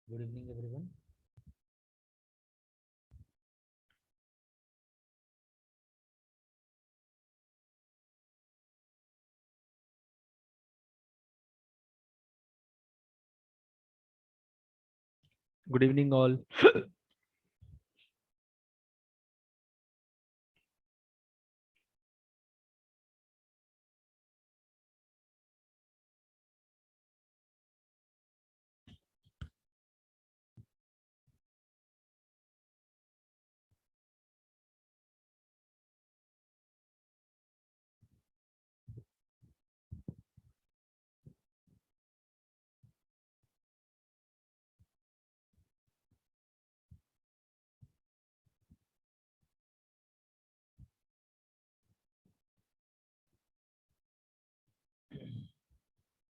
Good evening, everyone. Good evening, all.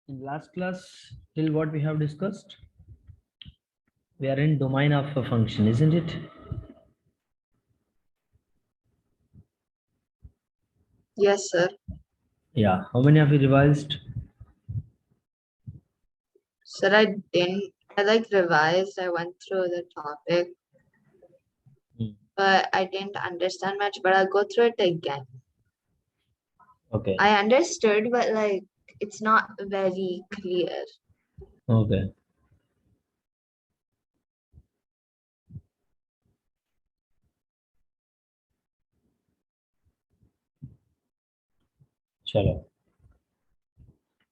In last class, till what we have discussed, we are in domain of a function, isn't it? Yes, sir. Yeah. How many have you revised? Sir, I didn't. I revised. I went through the topic, but I didn't understand much. But I'll go through it again. Okay. I understood, but it's not very clear. Okay. Chalo.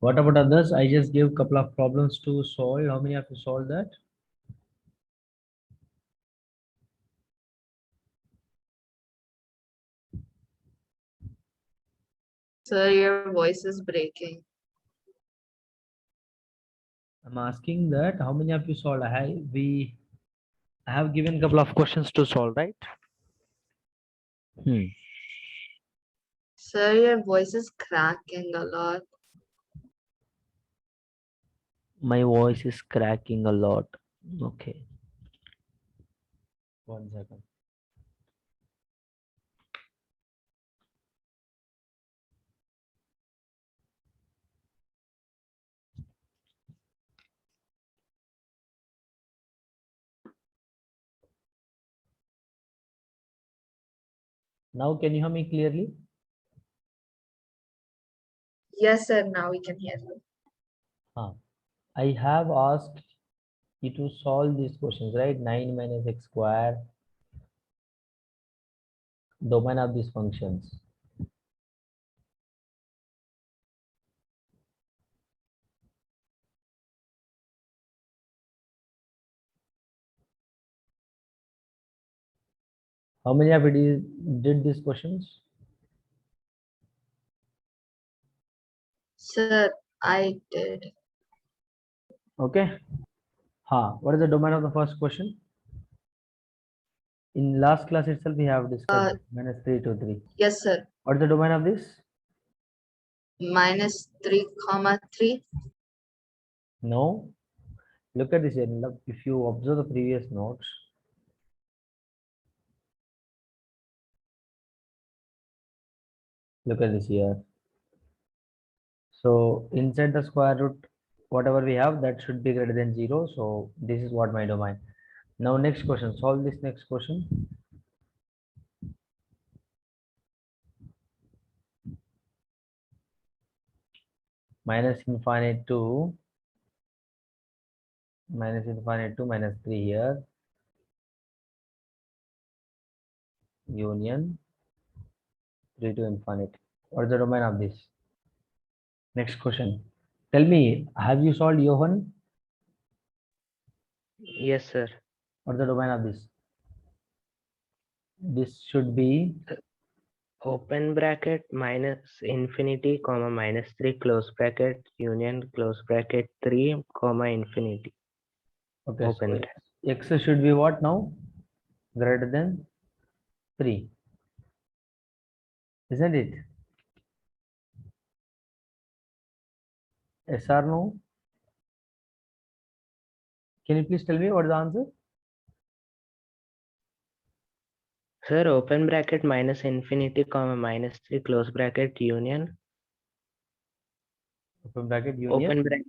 What about others? I just gave a couple of problems to solve. How many have you solved that? Sir, your voice is breaking. I'm asking that how many have you solved? I have given a couple of questions to solve, right? Sir, your voice is cracking a lot. My voice is cracking a lot. Okay. 1 second. Now can you hear me clearly? Yes, sir. Now we can hear you. I have asked you to solve these questions, right? 9 minus x square, domain of these functions. How many of you did these questions? Sir, I did. Okay. What is the domain of the first question? In last class itself, we have discussed minus 3 to 3. Yes, sir. What is the domain of this? Minus 3, 3. No. Look at this here. If you observe the previous notes, look at this here. So inside the square root, whatever we have, that should be greater than 0. So this is what my domain. Now next question. Solve this next question. Minus infinite to minus 3 here. Union 3 to infinite. What is the domain of this? Next question. Tell me, have you solved Johan? Yes, sir. What is the domain of this? This should be Open bracket minus infinity comma minus 3 close bracket union close bracket 3 comma infinity. okay. Open So x should be what now? Greater than 3. Isn't it? Yes or no? Can you please tell me what is the answer? Sir, open bracket minus infinity comma minus 3 close bracket union Open bracket union. open bracket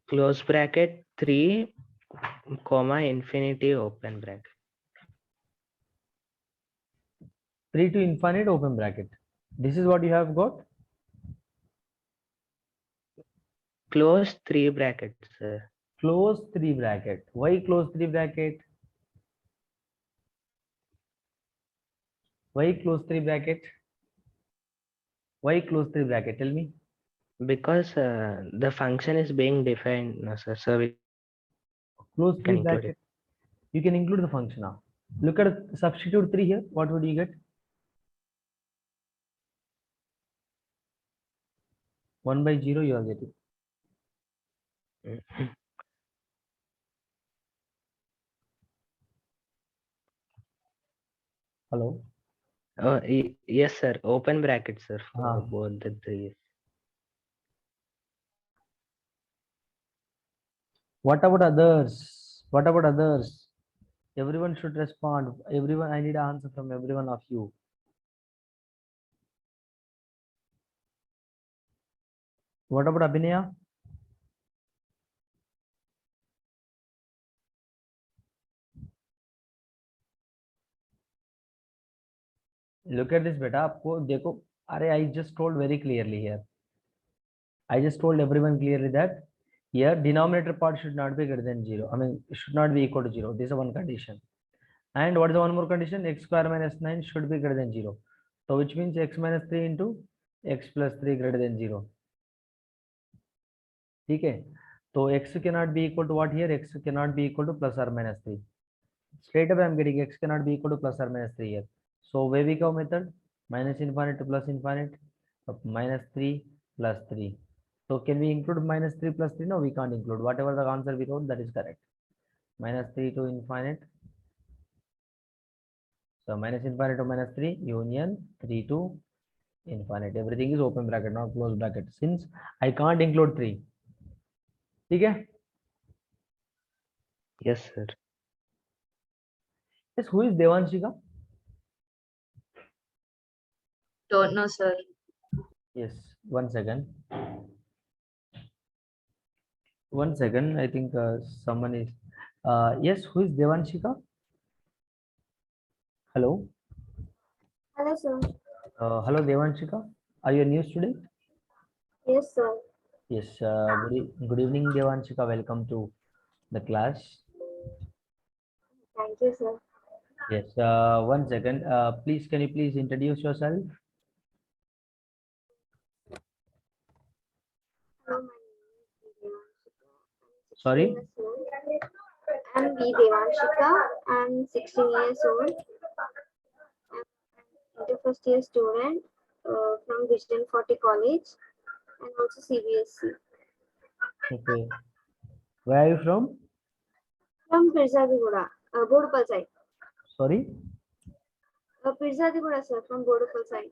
close bracket 3 comma infinity open bracket. 3 to infinite open bracket. This is what you have got. Close three brackets, sir. Close 3 bracket. Why close 3 bracket? Why close 3 bracket? Why close 3 bracket? Tell me. Because the function is being defined, no, sir. So we Close 3 can include bracket. You can include the function now. Look at substitute 3 here. What would you get? 1 by 0 you are getting. it. Hello. Yes, sir. Open bracket, sir, for Ah. both the three. What about others? What about others? Everyone should respond. Everyone, I need an answer from every one of you. What about Abhinaya? Look at this, beta. आपको देखो, अरे I just told very clearly here. I just told everyone clearly that here denominator part should not be greater than 0. I mean, it should not be equal to 0. This is one condition. And what is the one more condition? X square minus 9 should be greater than 0. So which means x minus 3 into x plus 3 greater than 0. ठीक है, तो x cannot be equal to what here? X cannot be equal to plus or minus 3. Straight away I'm getting x cannot be equal to plus or minus 3 here. So where we go method? Minus infinite to plus infinite, minus 3 plus 3. So can we include minus 3 plus 3? No, we can't include. Whatever the answer we wrote, that is correct. Minus 3 to infinite. So minus infinite to minus 3, union 3 to infinite. Everything is open bracket, not close bracket. Since I can't include 3. ठीक है? Yes, sir. Yes, who is Devanshika? Don't know, sir. Yes, 1 second. 1 second. I think someone is. Yes, who is Devanshika? Hello. Hello, sir. Hello, Devanshika. Are you a new student? Yes, sir. Yes. Good evening, Devanshika. Welcome to the class. Thank you, sir. Yes. 1 second. Please, can you please introduce yourself? Hello, my name is Sorry? I'm V. Devanshika. I'm 16 years old. I'm a first year student from Vision 40 College and also CBSE. Okay. Where are you from? From Pirzadiguda, Bodupal side. Sorry? Pirzadiguda, sir, from Bodupal side.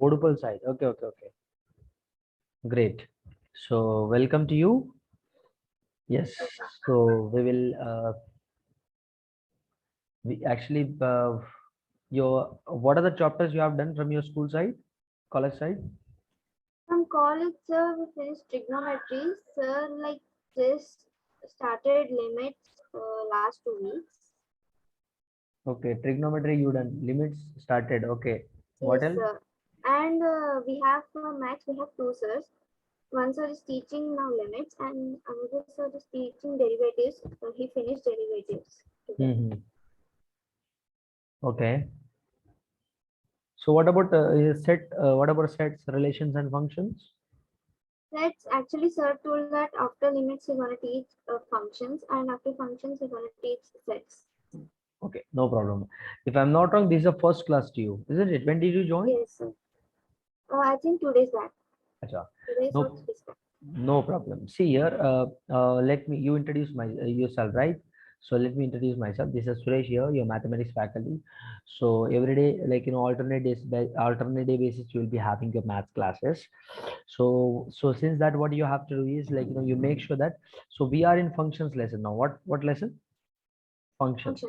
Bodupal side. Okay, okay, okay. Great. So welcome to you. Yes. So we will. We actually. What are the chapters you have done from your school side, college side? From college, sir, we finished trigonometry. Sir, like just started limits last 2 weeks. Okay, trigonometry you done. Limits started. Okay. What Yes, else? sir. And we have for maths, we have two sirs. One sir is teaching now limits, and another sir is teaching derivatives. He finished derivatives. Mhm. Okay. So what about set? What about sets, relations, and functions? That's actually sir told that after limits he's gonna teach functions, and after functions he's gonna teach sets. Okay, no problem. If I'm not wrong, this is a first class to you, isn't it? When did you join? Yes, sir. I think 2 days back. Acha. 2 days No. or 3 days back. No problem. See here, let me, you introduce yourself, right? So let me introduce myself. This is Suresh here, your mathematics faculty. So every day, like, alternate day basis, you will be having your math classes. So since that, what you have to do is, like, you make sure that, so we are in functions lesson now. What lesson? Functions.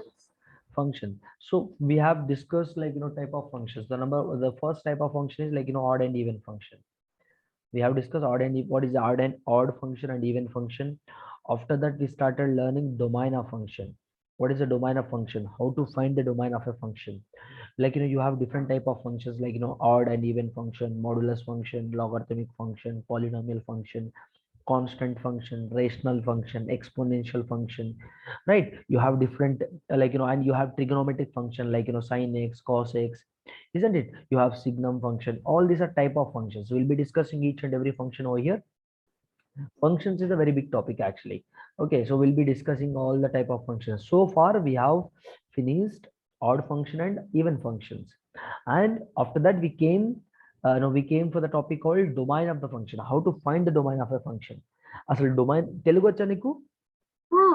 Function. So we have discussed, like, type of functions. The first type of function is, like, odd and even function. We have discussed odd and what is the odd function and even function. After that, we started learning domain of function. What is the domain of function? How to find the domain of a function? Like, you have different type of functions, like, odd and even function, modulus function, logarithmic function, polynomial function, constant function, rational function, exponential function, right? You have different, and you have trigonometric function, like, sin x, cos x, isn't it? You have signum function. All these are type of functions. We'll be discussing each and every function over here. Functions is a very big topic actually. Okay, so we'll be discussing all the type of functions. So far we have finished odd function and even functions, and after that we came no we came for the topic called domain of the function. How to find the domain of a function. Asal domain telugu vacha niku?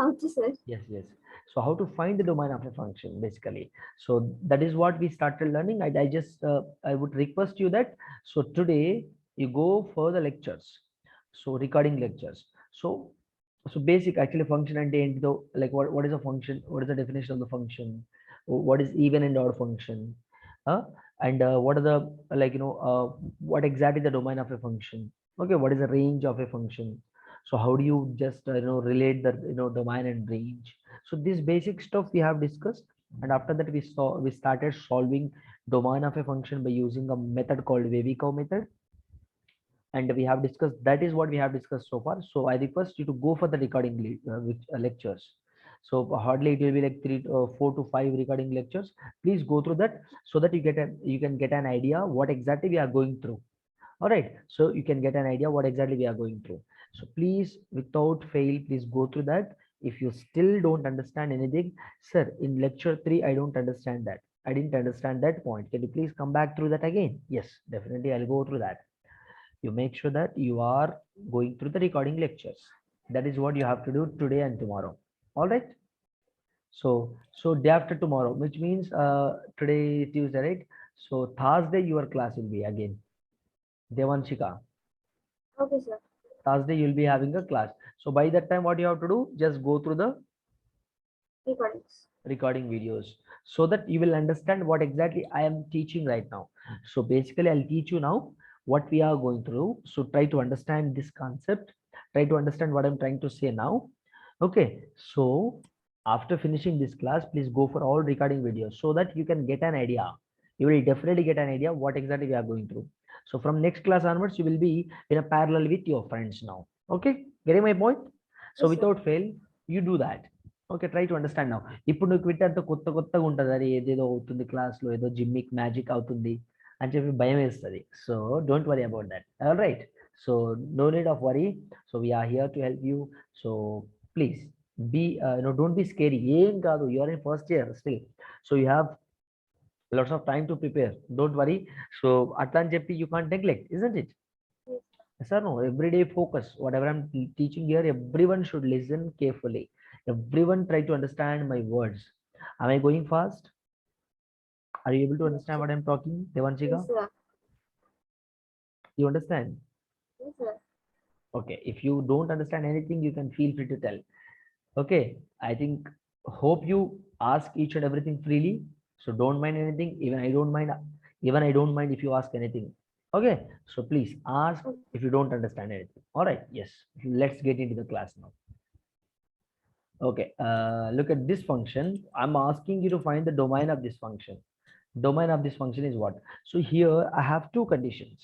Okay, sir. Yes, yes. So how to find the domain of a function basically. So that is what we started learning. I just I would request you that, so today you go for the lectures, so recording lectures. So basic actually function and ఏంటిదో, like what is a function, what is the definition of the function, what is even and odd function, uh, and what are the, what exactly the domain of a function. Okay, what is the range of a function. So how do you just relate the domain and range. So this basic stuff we have discussed, and after that we started solving domain of a function by using a method called Wavy-Cow method, and we have discussed, that is what we have discussed so far. So I request you to go for the recording lectures. So hardly it will be like 4 to 5 recording lectures. Please go through that, so that you can get an idea what exactly we are going through. All right, so you can get an idea what exactly we are going through. So please, without fail, please go through that. If you still don't understand anything, sir, in lecture 3 I don't understand that, I didn't understand that point, can you please come back through that again? Yes, definitely I'll go through that. You make sure that you are going through the recording lectures. That is what you have to do today and tomorrow. All right, so day after tomorrow, which means today Tuesday, right? So Thursday your class will be again, Devanshika. Okay, sir. Thursday you'll be having a class. So by that time, what you have to do, just go through the Recordings. recording videos, so that you will understand what exactly I am teaching right now. So basically I'll teach you now what we are going through. So try to understand this concept, try to understand what I'm trying to say now. Okay, so after finishing this class, please go for all recording videos, so that you can get an idea. You will definitely get an idea what exactly we are going through. So from next class onwards, you will be in a parallel with your friends now. Okay, getting my point? So Yes, sir. without fail, you do that. Okay, try to understand now. ఇప్పుడు నువ్వు quit అంతా కొత్తగా ఉంటుంది, అది ఏదేదో అవుతుంది క్లాస్లో, ఏదో జిమ్మిక్ మ్యాజిక్ అవుతుంది అని చెప్పి భయం వేస్తుంది. So don't worry about that. All right, so no need of worry. So we're here to help you. So please be don't be scary. ఏం కాదు, you're in first year still, so you have lots of time to prepare, don't worry. So atla అని చెప్పి you can't neglect, isn't it? Yes or no? Everyday focus, whatever I'm teaching here, everyone should listen carefully. Everyone try to understand my words. Am I going fast? Are you able to understand what I'm talking, Devanshika? Yes, sir. You understand? Yes, sir. Okay, if you don't understand anything, you can feel free to tell. Okay, I think, hope you ask each and everything freely, so don't mind anything. Even I don't mind if you ask anything. Okay, so please ask if you don't understand anything. All right, yes, let's get into the class now. Okay, look at this function. I'm asking you to find the domain of this function. Domain of this function is what? So here I have two conditions.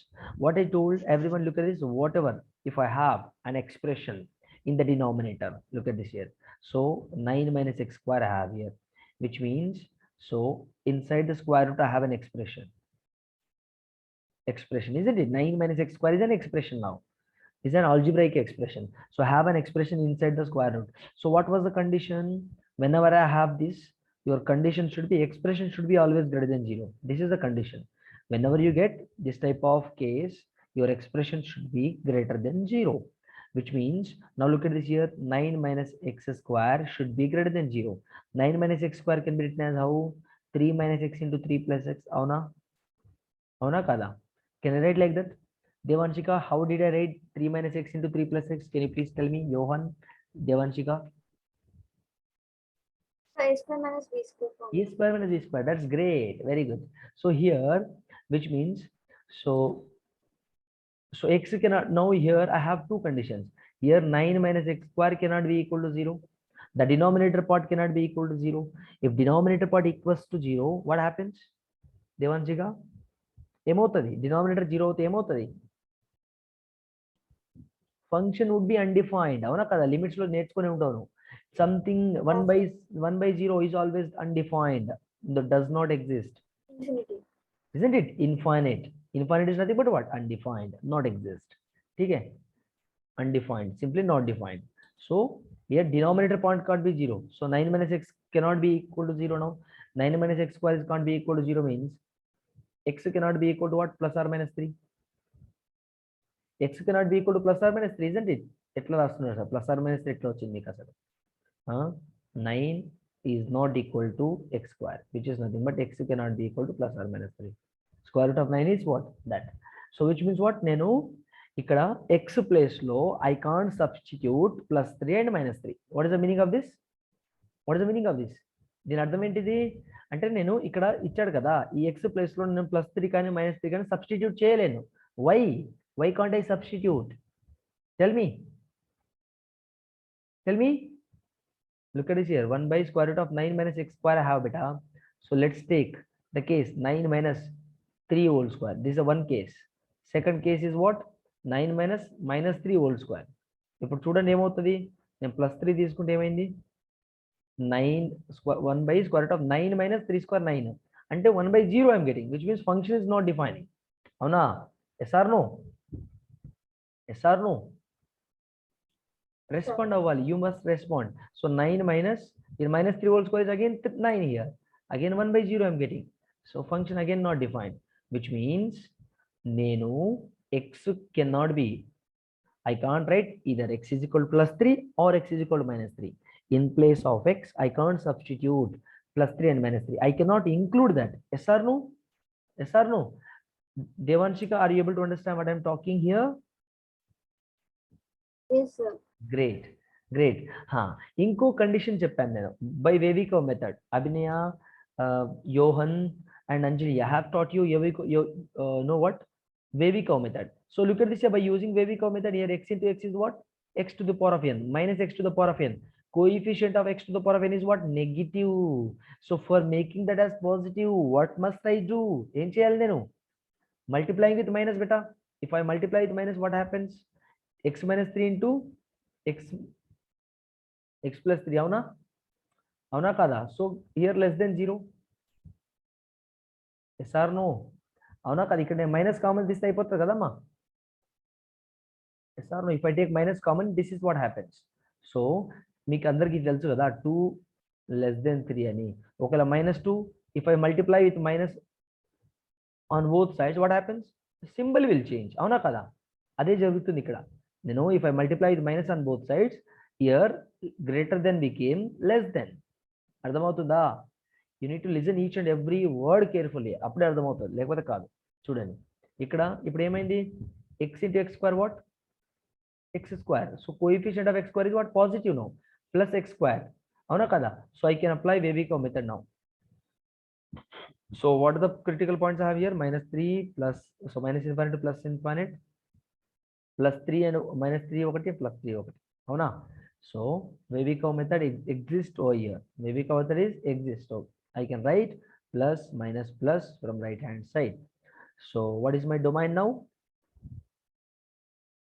What I told everyone, look at this, whatever, if I have an expression in the denominator, look at this here. So 9 minus x square I have here, which means, so inside the square root I have an expression, isn't it? 9 minus x square is an expression now, is an algebraic expression. So I have an expression inside the square root. So what was the condition? Whenever I have this, your condition should be, expression should be always greater than 0. This is the condition. Whenever you get this type of case, your expression should be greater than 0, which means, now look at this here, 9 minus x square should be greater than 0. 9 minus x square can be written as how? 3 minus x into 3 plus x. Avuna kada? Can I write like that? Devanshika, how did I write 3 minus x into 3 plus x? Can you please tell me, Johan, Devanshika? So a square minus b square form. A square minus b square. That's great. Very good. So here, which means, so So x cannot, now here I have two conditions. Here 9 minus x square cannot be equal to 0. The denominator part cannot be equal to 0. If denominator part equals to 0, what happens? Devanshika? ఏమవుతుంది? Denominator 0 అవుతే ఏమవుతుంది? Function would be undefined. అవునా కదా? Limits లో నేర్చుకుని ఉంటాను. Something 1 by 0 is always undefined. That does not exist. Infinity. Isn't it? Infinite. Infinite is nothing but what? Undefined, not exist. Okay? Undefined, simply not defined. So here denominator point can't be 0. So 9 minus x cannot be equal to 0 now. 9 minus x square can't be equal to 0 means x cannot be equal to what? Plus or minus 3. X cannot be equal to plus or minus 3, isn't it? ఎట్లా రాస్తున్నారు sir? Plus are minus ఎట్లా వచ్చింది మీకు అసలు? 9 is not equal to x square, which is nothing but x cannot be equal to plus or minus 3. Square root of 9 is what? That. So which means what? నేను ఇక్కడ x place లో I can't substitute plus 3 and minus 3. What is the meaning of this? What is the meaning of this? దీని అర్థం ఏంటిది అంటే నేను ఇక్కడ ఇచ్చాడు కదా ఈ x place లో నేను plus 3 కానీ minus 3 కానీ సబ్స్టిట్యూట్ చేయలేను. Why can't I substitute? Tell me. Look at this here. 1 by square root of 9 minus x square I have beta. So let's take the case 9 minus 3 whole square. This is a one case. Second case is what? 9 minus 3 whole square. ఇప్పుడు చూడండి ఏమవుతుంది? నేను plus 3 తీసుకుంటే ఏమైంది? 1 by square root of 9 minus 3 square 9. అంటే 1 by 0 I'm getting, which means function is not defining. అవునా? Yes or no? Yes or no? Respond avvali. You must respond. So 9 minus, here minus 3 whole square is again 9 here. Again 1 by 0 I'm getting. So function again not defined, which means nenu x cannot be. I can't write either x is equal to plus 3 or x is equal to minus 3. In place of x, I can't substitute plus 3 and minus 3. I cannot include that. Yes or no? Yes or no? Devanshika, are you able to understand what I'm talking here? Yes, sir. Great. ఇంకో condition చెప్పాను నేను by వేవికో method. Abhinaya, Yohan and Anjali, I have taught you know what? Vevikov method. So look at this here, by using Vevikov method here, x into x is what? X to the power of n minus x to the power of n. Coefficient of x to the power of n is what? Negative. So for making that as positive, what must I do? ఏం చేయాలి నేను? Multiplying with minus beta. If I multiply with minus, what happens? X minus 3 into x plus 3. అవునా కదా? So here less than 0. Yes or no? అవునా కదా? ఇక్కడ నేను minus common తీస్తే అయిపోతుంది కదమ్మా. Yes or no? If I take minus common, this is what happens. So మీకు అందరికీ తెలుసు కదా 2 less than 3 అని. ఒకవేళ -2, if I multiply with minus on both sides, what happens? Symbol will change. అవునా కదా? అదే జరుగుతుంది ఇక్కడ. నేను if I multiply with minus on both sides, here greater than became less than. అర్థమవుతుందా? You need to listen each and every word carefully. అప్పుడే అర్థమవుతుంది, లేకపోతే కాదు. చూడండి ఇక్కడ ఇప్పుడు ఏమైంది? x into x square what? X square. So coefficient of x square is what? Positive now. Plus x square. అవునా కదా? So I can apply Vevikov method now. So what are the critical points I have here? -3 plus, so minus infinite to plus infinite, plus 3 and minus 3 ఒకటి plus 3 ఒకటి. అవునా? So Vevikov method exists over here. Vevikov method is exists. So I can write plus minus plus from right hand side. So what is my domain now?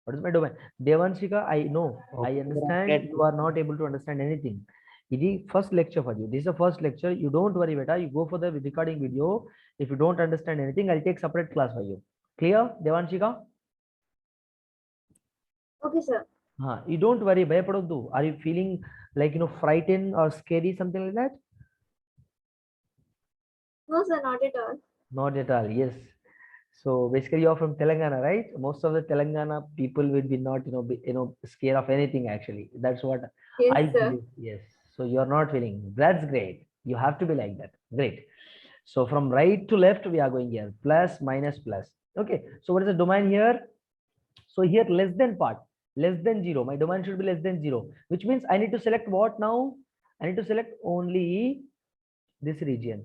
What is my domain? Devanshika, I know, I understand you are not able to understand anything. This first lecture for you. This is the first lecture. You don't worry, beta. You go for the recording video. If you don't understand anything, I'll take separate class for you. Clear, Devanshika? Okay, sir. You don't worry, bhayapadoddu. Are you feeling like frightened or scary, something like that? No, sir, not at all. Not at all. Yes. So basically, you're from Telangana, right? Most of the Telangana people will be not, scared of anything. Actually, that's what Yes, I sir. believe. Yes. So you're not feeling. That's great. You have to be like that. Great. So from right to left, we are going here. Plus, minus, plus. Okay. So what is the domain here? So here, less than part, less than 0. My domain should be less than 0, which means I need to select what now? I need to select only this region.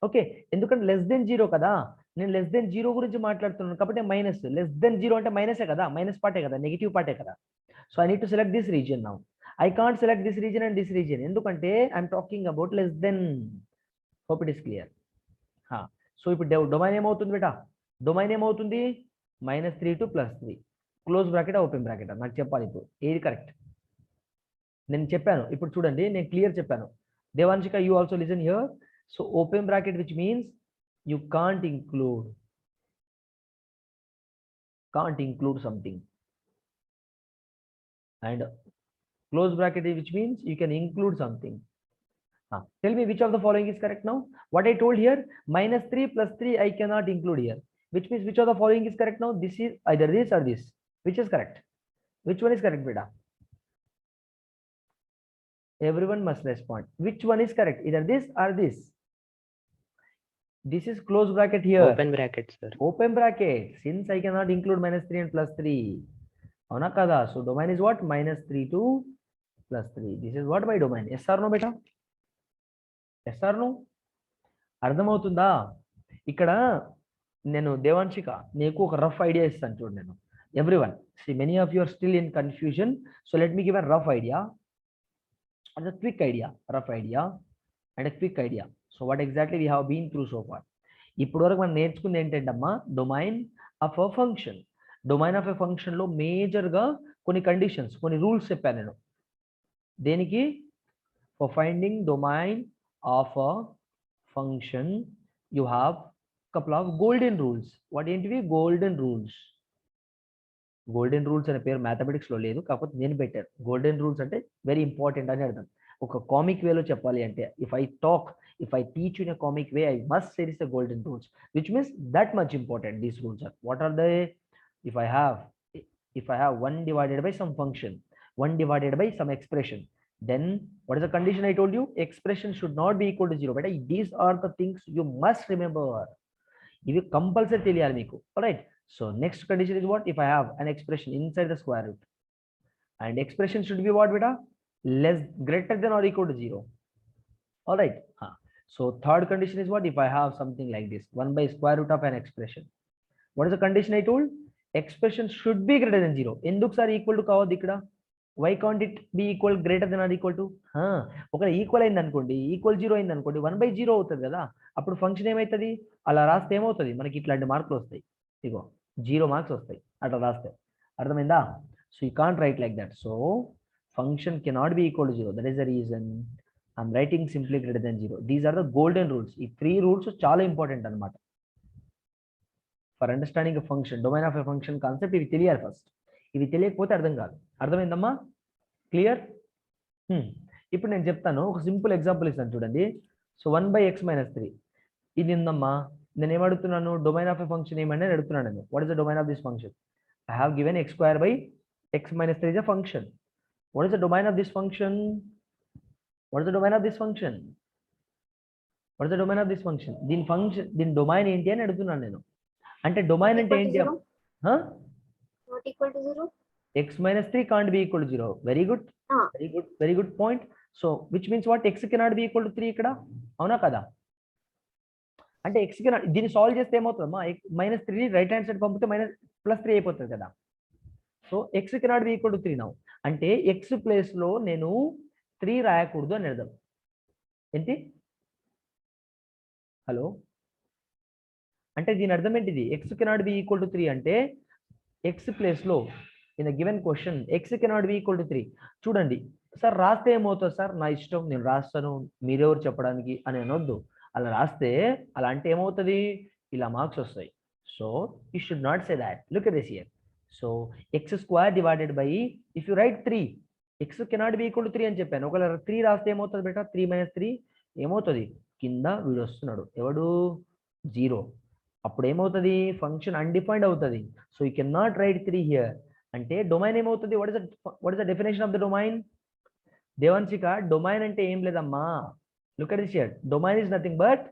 Okay. ఎందుకంటే less than 0 కదా, నేను less than zero గురించి మాట్లాడుతున్నాను కాబట్టి minus. Less than zero అంటే మైనసే కదా, minus పార్టే కదా, negative పార్టే కదా. So I need to select this region now. I can't select this region and this region, ఎందుకంటే I'm talking about less than. Hope it is clear. So ఇప్పుడు domain ఏమవుతుంది బేటా? Domain ఏమవుతుంది? -3 to +3. Close bracket open bracket? నాకు చెప్పాలి ఇప్పుడు ఏది correct. నేను చెప్పాను, ఇప్పుడు చూడండి, నేను క్లియర్ చెప్పాను. Devanshika, you also listen here. So open bracket which means you can't include something, and close bracket which means you can include something. Tell me which of the following is correct now. What I told here, -3 + 3 I cannot include here, which means which of the following is correct now? This is either this or this. Which is correct? Which one is correct, beta? Everyone must respond. Which one is correct? Either this or this. This is close bracket here. Open bracket, sir. Open bracket. Since I cannot include -3 and +3. Avuna kada? So domain is what? -3 to +3. This is what my domain. Yes or no, beta? Yes or no? అర్థమవుతుందా? ఇక్కడ నేను దేవాంశిక నీకు ఒక rough idea ఇస్తాను చూడు. నేను everyone, see many of you are still in confusion, so let me give a rough idea and a quick idea. Rough idea and a quick idea. So what exactly we have been through so far? ఇప్పుడు వరకు మనం నేర్చుకుంది ఏంటంటమ్మా? Domain of a function. Domain of a function లో major గా కొన్ని conditions, కొన్ని rules చెప్పాను నేను. దేనికి? For finding domain of a function you have couple of golden rules. What ఏంటివి? Golden rules. గోల్డెన్ రూల్స్ అనే పేరు మ్యాథమెటిక్స్ లో లేదు, కాకపోతే నేను పెట్టాను. గోల్డెన్ రూల్స్ అంటే వెరీ ఇంపార్టెంట్ అని అర్థం. ఒక కామిక్ వేలో చెప్పాలి అంటే, if I teach you in a comic way, I must say this is the golden rules, which means that much important these rules are. What are they? If I have 1 divided by some function, 1 divided by some expression, then what is the condition I told you? Expression should not be equal to 0. But these are the things you must remember. Ivi compulsory teliyali meeku. All right. So next condition is what? If I have an expression inside the square root, and expression should be what, beta? Greater than or equal to 0. All right. So third condition is what? If I have something like this, 1 by square root of an expression. What is the condition I told? Expression should be greater than 0. Enduku sir equal to kavadu ikkada? Why can't it be equal, greater than or equal to? ఒకవేళ equal అయింది అనుకోండి, equal 0 అయింది అనుకోండి, 1/0 అవుతుంది కదా. అప్పుడు function ఏమవుతుంది? అలా రాస్తే ఏమవుతుంది? మనకి ఇట్లాంటి మార్కులు వస్తాయి. ఇగో 0 మార్క్స్ వస్తాయి అట్లా రాస్తే. అర్థమైందా? So you can't right like that. So function cannot be equal to 0. That is the reason I'm writing simply greater than 0. These are the golden rules. These 3 rules are చాలా important అన్నమాట. For understanding a function, domain of a function concept, ఇవి తెలియాలి first. ఇవి తెలియకపోతే అర్థం కాదు. అర్థమైందమ్మా? Clear? ఇప్పుడు నేను చెప్తాను, ఒక సింపుల్ ఎగ్జాంపుల్ ఇస్తాను చూడండి. సో 1/x - 3 ఇది ఉందమ్మా. నేను ఏమడుగుతున్నాను? డొమైన్ ఆఫ్ ఎ ఫంక్షన్ ఏమని అడుగుతున్నాను నేను. What is the domain of this function? I have given x² / x - 3 is a function. What is the domain of this function? What is the domain of this function? What is the domain of this function? దీని domain ఏంటి అని అడుగుతున్నాను నేను. అంటే domain అంటే ఏంటి? Not equal to 0. x - 3 can't be equal to 0. Very good. Very good point. So which means what? X cannot be equal to 3 ఇక్కడ. అవునా కదా? అంటే x cannot, దీన్ని సాల్వ్ చేస్తే ఏమవుతుందమ్మా? -3 రైట్ హ్యాండ్ సైడ్ పంపితే +3 అయిపోతుంది కదా. So x cannot be equal to 3 now. అంటే x ప్లేస్ లో నేను 3 రాయకూడదు అని అర్థం. ఏంటి? హలో, అంటే దీని అర్థం ఏంటిది? x cannot be equal to 3 అంటే x ప్లేస్ లో in a given question x cannot be equal to 3. చూడండి సార్, రాస్తే ఏమవుతుంది సార్? నా ఇష్టం, నేను రాస్తాను, మీరెవరు చెప్పడానికి అని అనొద్దు. అలా రాస్తే, అలా అంటే ఏమవుతుంది? ఇలా మార్క్స్ వస్తాయి. So you should not say that. Look at this here. So x² divided by, if you write 3, x cannot be equal to 3 అని చెప్పాను. ఒకవేళ 3 రాస్తే ఏమవుతుంది బేటా? 3 - 3 ఏమవుతుంది? కింద వీడు వస్తున్నాడు, ఎవడు? 0. అప్పుడు ఏమవుతుంది? ఫంక్షన్ అన్డిఫైన్డ్ అవుతుంది. So you can not write 3 here. అంటే డొమైన్ ఏమవుతుంది? What is the definition of the domain? Devanshika, domain అంటే ఏం లేదమ్మా. Look at this here. Domain is nothing but,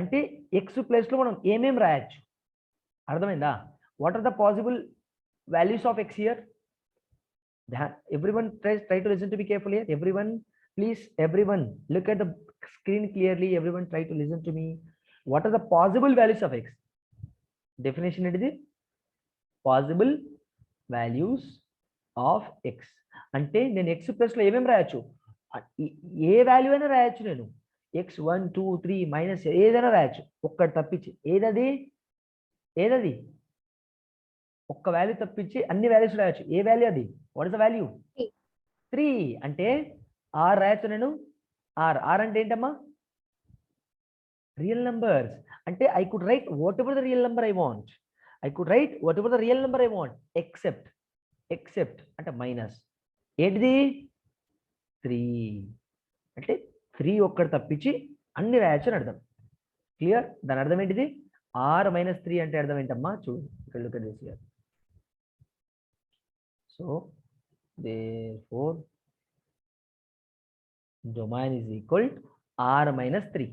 అంటే x ప్లేస్ లో మనం ఏమేం రాయొచ్చు. అర్థమైందా? What are the possible values of x here? Everyone try to listen to me carefully here. Everyone, please, everyone look at the screen clearly. Everyone try to listen to me. What are the possible values of x? Definition ఏంటిది? Possible values of x. అంటే నేను X ప్లస్లో ఏమేమి రాయొచ్చు? ఏ value అయినా రాయొచ్చు నేను. ఎక్స్ 1 2 3 మైనస్ ఏదైనా రాయొచ్చు, ఒక్కటి తప్పించి. ఏదది ఒక్క వాల్యూ తప్పించి అన్ని వాల్యూస్ రాయొచ్చు. ఏ వాల్యూ అది? What is the value? 3. అంటే ఆర్ రాయొచ్చు నేను. ఆర్ అంటే ఏంటమ్మా? Real numbers. అంటే I could write whatever the real number I want. Except అంటే మైనస్. ఏంటిది? 3. అంటే 3 ఒక్కటి తప్పించి అన్ని రాయొచ్చు అని అర్థం. క్లియర్? దాని అర్థం ఏంటిది? ఆర్ మైనస్ 3 అంటే అర్థం ఏంటమ్మా? చూడు ఇక్కడ look at this here. So therefore domain is equal to r minus 3.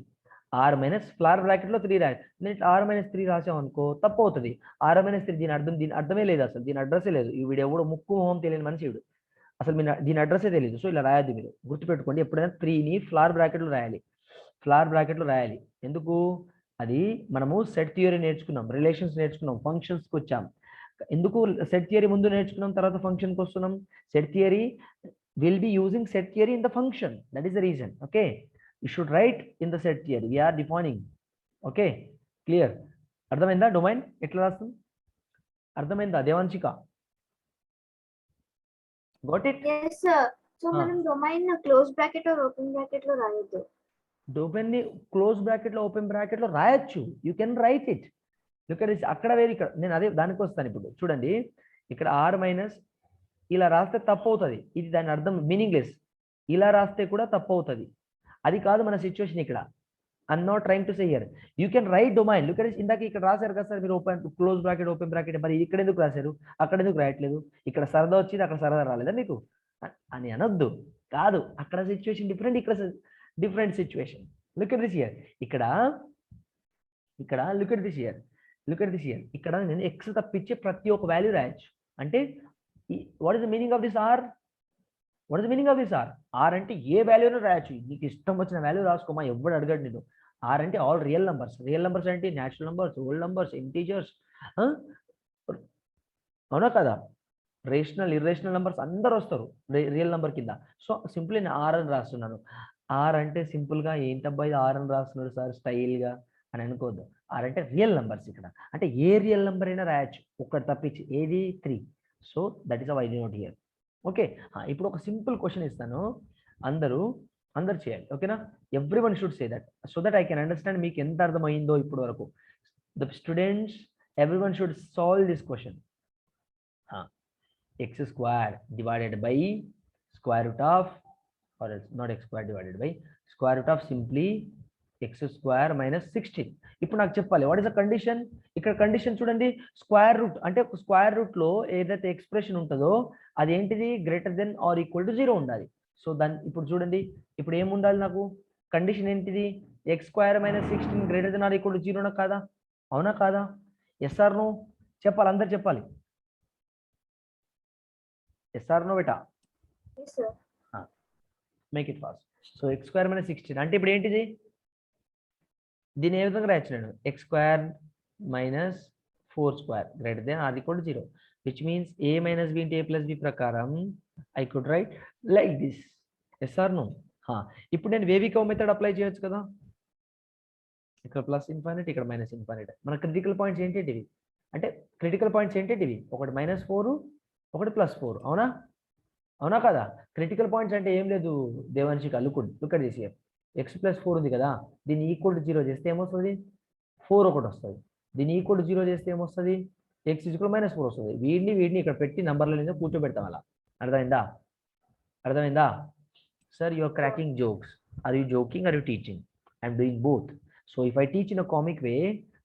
r minus flower బ్రాకెట్లో 3 రాయాలి. నేను r minus 3 రాసాం అనుకో తప్పు అవుతుంది. r minus 3 దీని అర్థమే లేదు, అసలు దీని అడ్రస్సే లేదు. ఈ వీడియో కూడా ముక్కు మొహం తెలియని మనిషి వీడు, అసలు మీరు దీని అడ్రస్సే తెలియదు. సో ఇలా రాయద్దు, మీరు గుర్తుపెట్టుకోండి. ఎప్పుడైనా 3ని ఫ్లవర్ బ్రాకెట్లో రాయాలి. ఎందుకు? అది మనము సెట్ థియరీ నేర్చుకున్నాం, రిలేషన్స్ నేర్చుకున్నాం, ఫంక్షన్స్కి వచ్చాం. ఎందుకు సెట్ థియరీ ముందు నేర్చుకున్నాం, తర్వాత ఫంక్షన్కి వస్తున్నాం? Set theory will be using set theory in the function. That is the reason. Okay, you should write in the set theory. We're defining. Okay, clear? అర్థమైందా? డొమైన్ ఎట్లా రాస్తుంది అర్థమైందా Devanshika? Got it? Yes, sir. So మనం domain close bracket or open bracket లో రాయొద్దు. Domain ని close bracket లో open bracket లో రాయొచ్చు. You can write it. Look at this. అక్కడ వేరు, ఇక్కడ నేను అదే దానికి వస్తాను. ఇప్పుడు చూడండి, ఇక్కడ ఆర్ మైనస్ ఇలా రాస్తే తప్పు అవుతుంది. ఇది దాని అర్థం మీనింగ్లెస్. ఇలా రాస్తే కూడా తప్పు అవుతుంది. అది కాదు మన సిచ్యువేషన్ ఇక్కడ. I'm not trying to say here you can right domain. Look at this. ఇందాక ఇక్కడ రాశారు కదా సార్ మీరు క్లోజ్ బ్రాకెట్ ఓపెన్ బ్రాకెట్, మరి ఇక్కడ ఎందుకు రాశారు, అక్కడ ఎందుకు రాయట్లేదు? ఇక్కడ సరదా వచ్చింది, అక్కడ సరదా రాలేదా మీకు అని అనొద్దు. కాదు, అక్కడ సిచ్యువేషన్ డిఫరెంట్, ఇక్కడ different situation. Look at this here. ఇక్కడ లుక్ ఎట్ దిస్ హియర్. ఇక్కడ నేను ఎక్స్ తప్పించి ప్రతి ఒక్క వాల్యూ రాయొచ్చు. అంటే what is the meaning of this R? R అంటే ఏ వాల్యూను రాయొచ్చు. నీకు ఇష్టం వచ్చిన వాల్యూ రాసుకోమా, ఎవడు అడగడు నేను. ఆర్ అంటే all real numbers. Real numbers అంటే natural numbers, whole numbers, integers, అవునా కదా? రేషనల్, ఇర్రేషనల్ నంబర్స్ అందరు వస్తారు రియల్ నంబర్ కింద. సో సింపుల్ నేను ఆర్ అని రాస్తున్నాను. ఆర్ అంటే సింపుల్గా ఏంటబ్బా ఇది ఆర్ అని రాస్తున్నాడు సార్ స్టైల్గా అని అనుకోవద్దు. ఆర్ అంటే రియల్ నంబర్స్. ఇక్కడ అంటే ఏ రియల్ నెంబర్ అయినా రాయొచ్చు, ఒక్కటి తప్పించి. ఏది? 3. So that is I note here. Okay, ఇప్పుడు ఒక సింపుల్ క్వశ్చన్ ఇస్తాను, అందరూ చేయాలి. ఓకేనా? Everyone should say that so that I can understand మీకు ఎంత అర్థమైందో ఇప్పటి వరకు. The students everyone should solve this question. X square divided by square root of, or else not x square divided by square root of simply x square minus 16. ఇప్పుడు నాకు చెప్పాలి what is the condition. ఇక్కడ condition చూడండి, square root అంటే square root లో ఏదైతే expression ఉంటుందో అది ఏంటిది? Greater than or equal to 0 ఉండాలి. సో దాన్ని ఇప్పుడు చూడండి, ఇప్పుడు ఏముండాలి నాకు? కండిషన్ ఏంటిది? X square minus 16 greater than or equal to 0 కాదా? అవునా కాదా? ఎస్ ఆర్ నో చెప్పాలి, అందరు చెప్పాలి. ఎస్ ఆర్ నో బేటా? Yes, sir. Make it fast. So x square minus 16 అంటే ఇప్పుడు ఏంటిది? దీన్ని ఏ విధంగా రాయొచ్చు నేను? X square minus 4 square greater than or equal to 0, which means a minus b into a plus b ప్రకారం I could write like this. Yes or no? ఇప్పుడు నేను వేవికవ్ మెథడ్ అప్లై చేయొచ్చు కదా. ఇక్కడ ప్లస్ ఇన్ఫైనైట్, ఇక్కడ minus infinite. మన critical points ఏంటివి అంటే ఒకటి -4, ఒకటి +4. అవునా కదా? క్రిటికల్ పాయింట్స్ అంటే ఏం లేదు Devanshika, look at this here. X plus 4 ఉంది కదా, దీన్ని ఈక్వల్ టు 0 చేస్తే ఏమొస్తుంది? 4 ఒకటి వస్తుంది. దీన్ని ఈక్వల్ టు 0 చేస్తే ఏమొస్తుంది? ఎక్స్ ఈక్వల్ -4 వస్తుంది. వీడిని ఇక్కడ పెట్టి నంబర్ల మీద కూర్చోబెడతాం అలా. అర్థమైందా? Sir you are cracking jokes. Are you joking, are you teaching? I'm doing both. So if I teach in a comic way,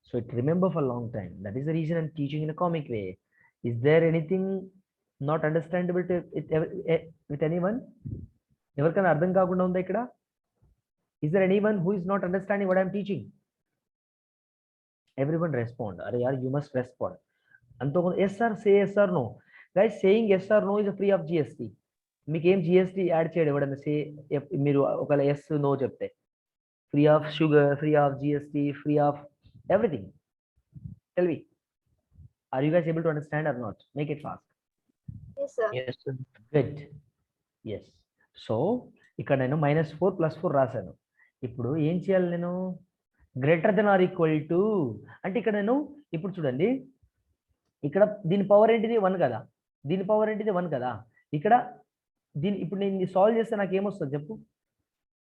so it remember for a long time. That is the reason I'm teaching in a comic way. Is there anything not understandable to with anyone? Everkana ardham kaakunda unda ikkada? Is there anyone who is not understanding what I'm teaching? Everyone respond. Are yaar, you must respond. Anto yes sir, say yes or no. Guys, saying yes or no is a free of GST. Meeku em GST add cheyadu evadana say meeru okala yes no chepte. Free of sugar, free of GST, free of everything. Tell me. Are you guys able to understand or not? Make it fast. Yes, sir. Yes, sir. Good. Yes. So ఇక్కడ నేను -4 + 4 రాశాను. ఇప్పుడు ఏం చేయాలి నేను? Greater than or equal to అంటే ఇక్కడ నేను ఇప్పుడు చూడండి, ఇక్కడ దీని పవర్ ఏంటిది 1 కదా, దీని పవర్ ఏంటిది 1 కదా. ఇక్కడ దీని ఇప్పుడు నేను సాల్వ్ చేస్తే నాకు ఏమొస్తుంది చెప్పు?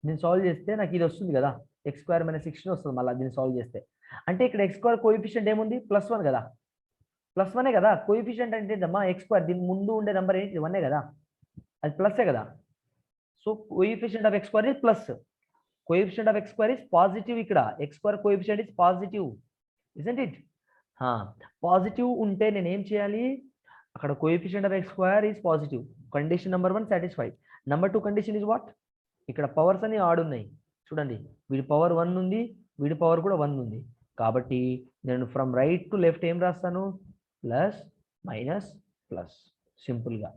నేను సాల్వ్ చేస్తే నాకు ఇది వస్తుంది కదా, x² - 16 వస్తుంది మళ్ళీ దీన్ని సాల్వ్ చేస్తే. అంటే ఇక్కడ x² కోఎఫిషియంట్ ఏముంది? +1 కదా, +1 కదా. కోఎఫిషియంట్ అంటే ఏంటమ్మా? x². దీని ముందు ఉండే నెంబర్ ఏంటి? 1 కదా, అది ప్లస్సే కదా. So coefficient of x² is plus, coefficient of x² is positive. ఇక్కడ x² coefficient is positive, isn't it? Positive ఉంటే నేను ఏం చేయాలి? అక్కడ coefficient of x² is positive. Condition number 1 satisfied. Number 2 condition is what? ఇక్కడ పవర్స్ అన్ని ఆడున్నాయి చూడండి, వీడి పవర్ 1 ఉంది, వీడి పవర్ కూడా 1 ఉంది. కాబట్టి నేను ఫ్రమ్ రైట్ టు లెఫ్ట్ ఏం రాస్తాను? ప్లస్ మైనస్ ప్లస్, సింపుల్గా.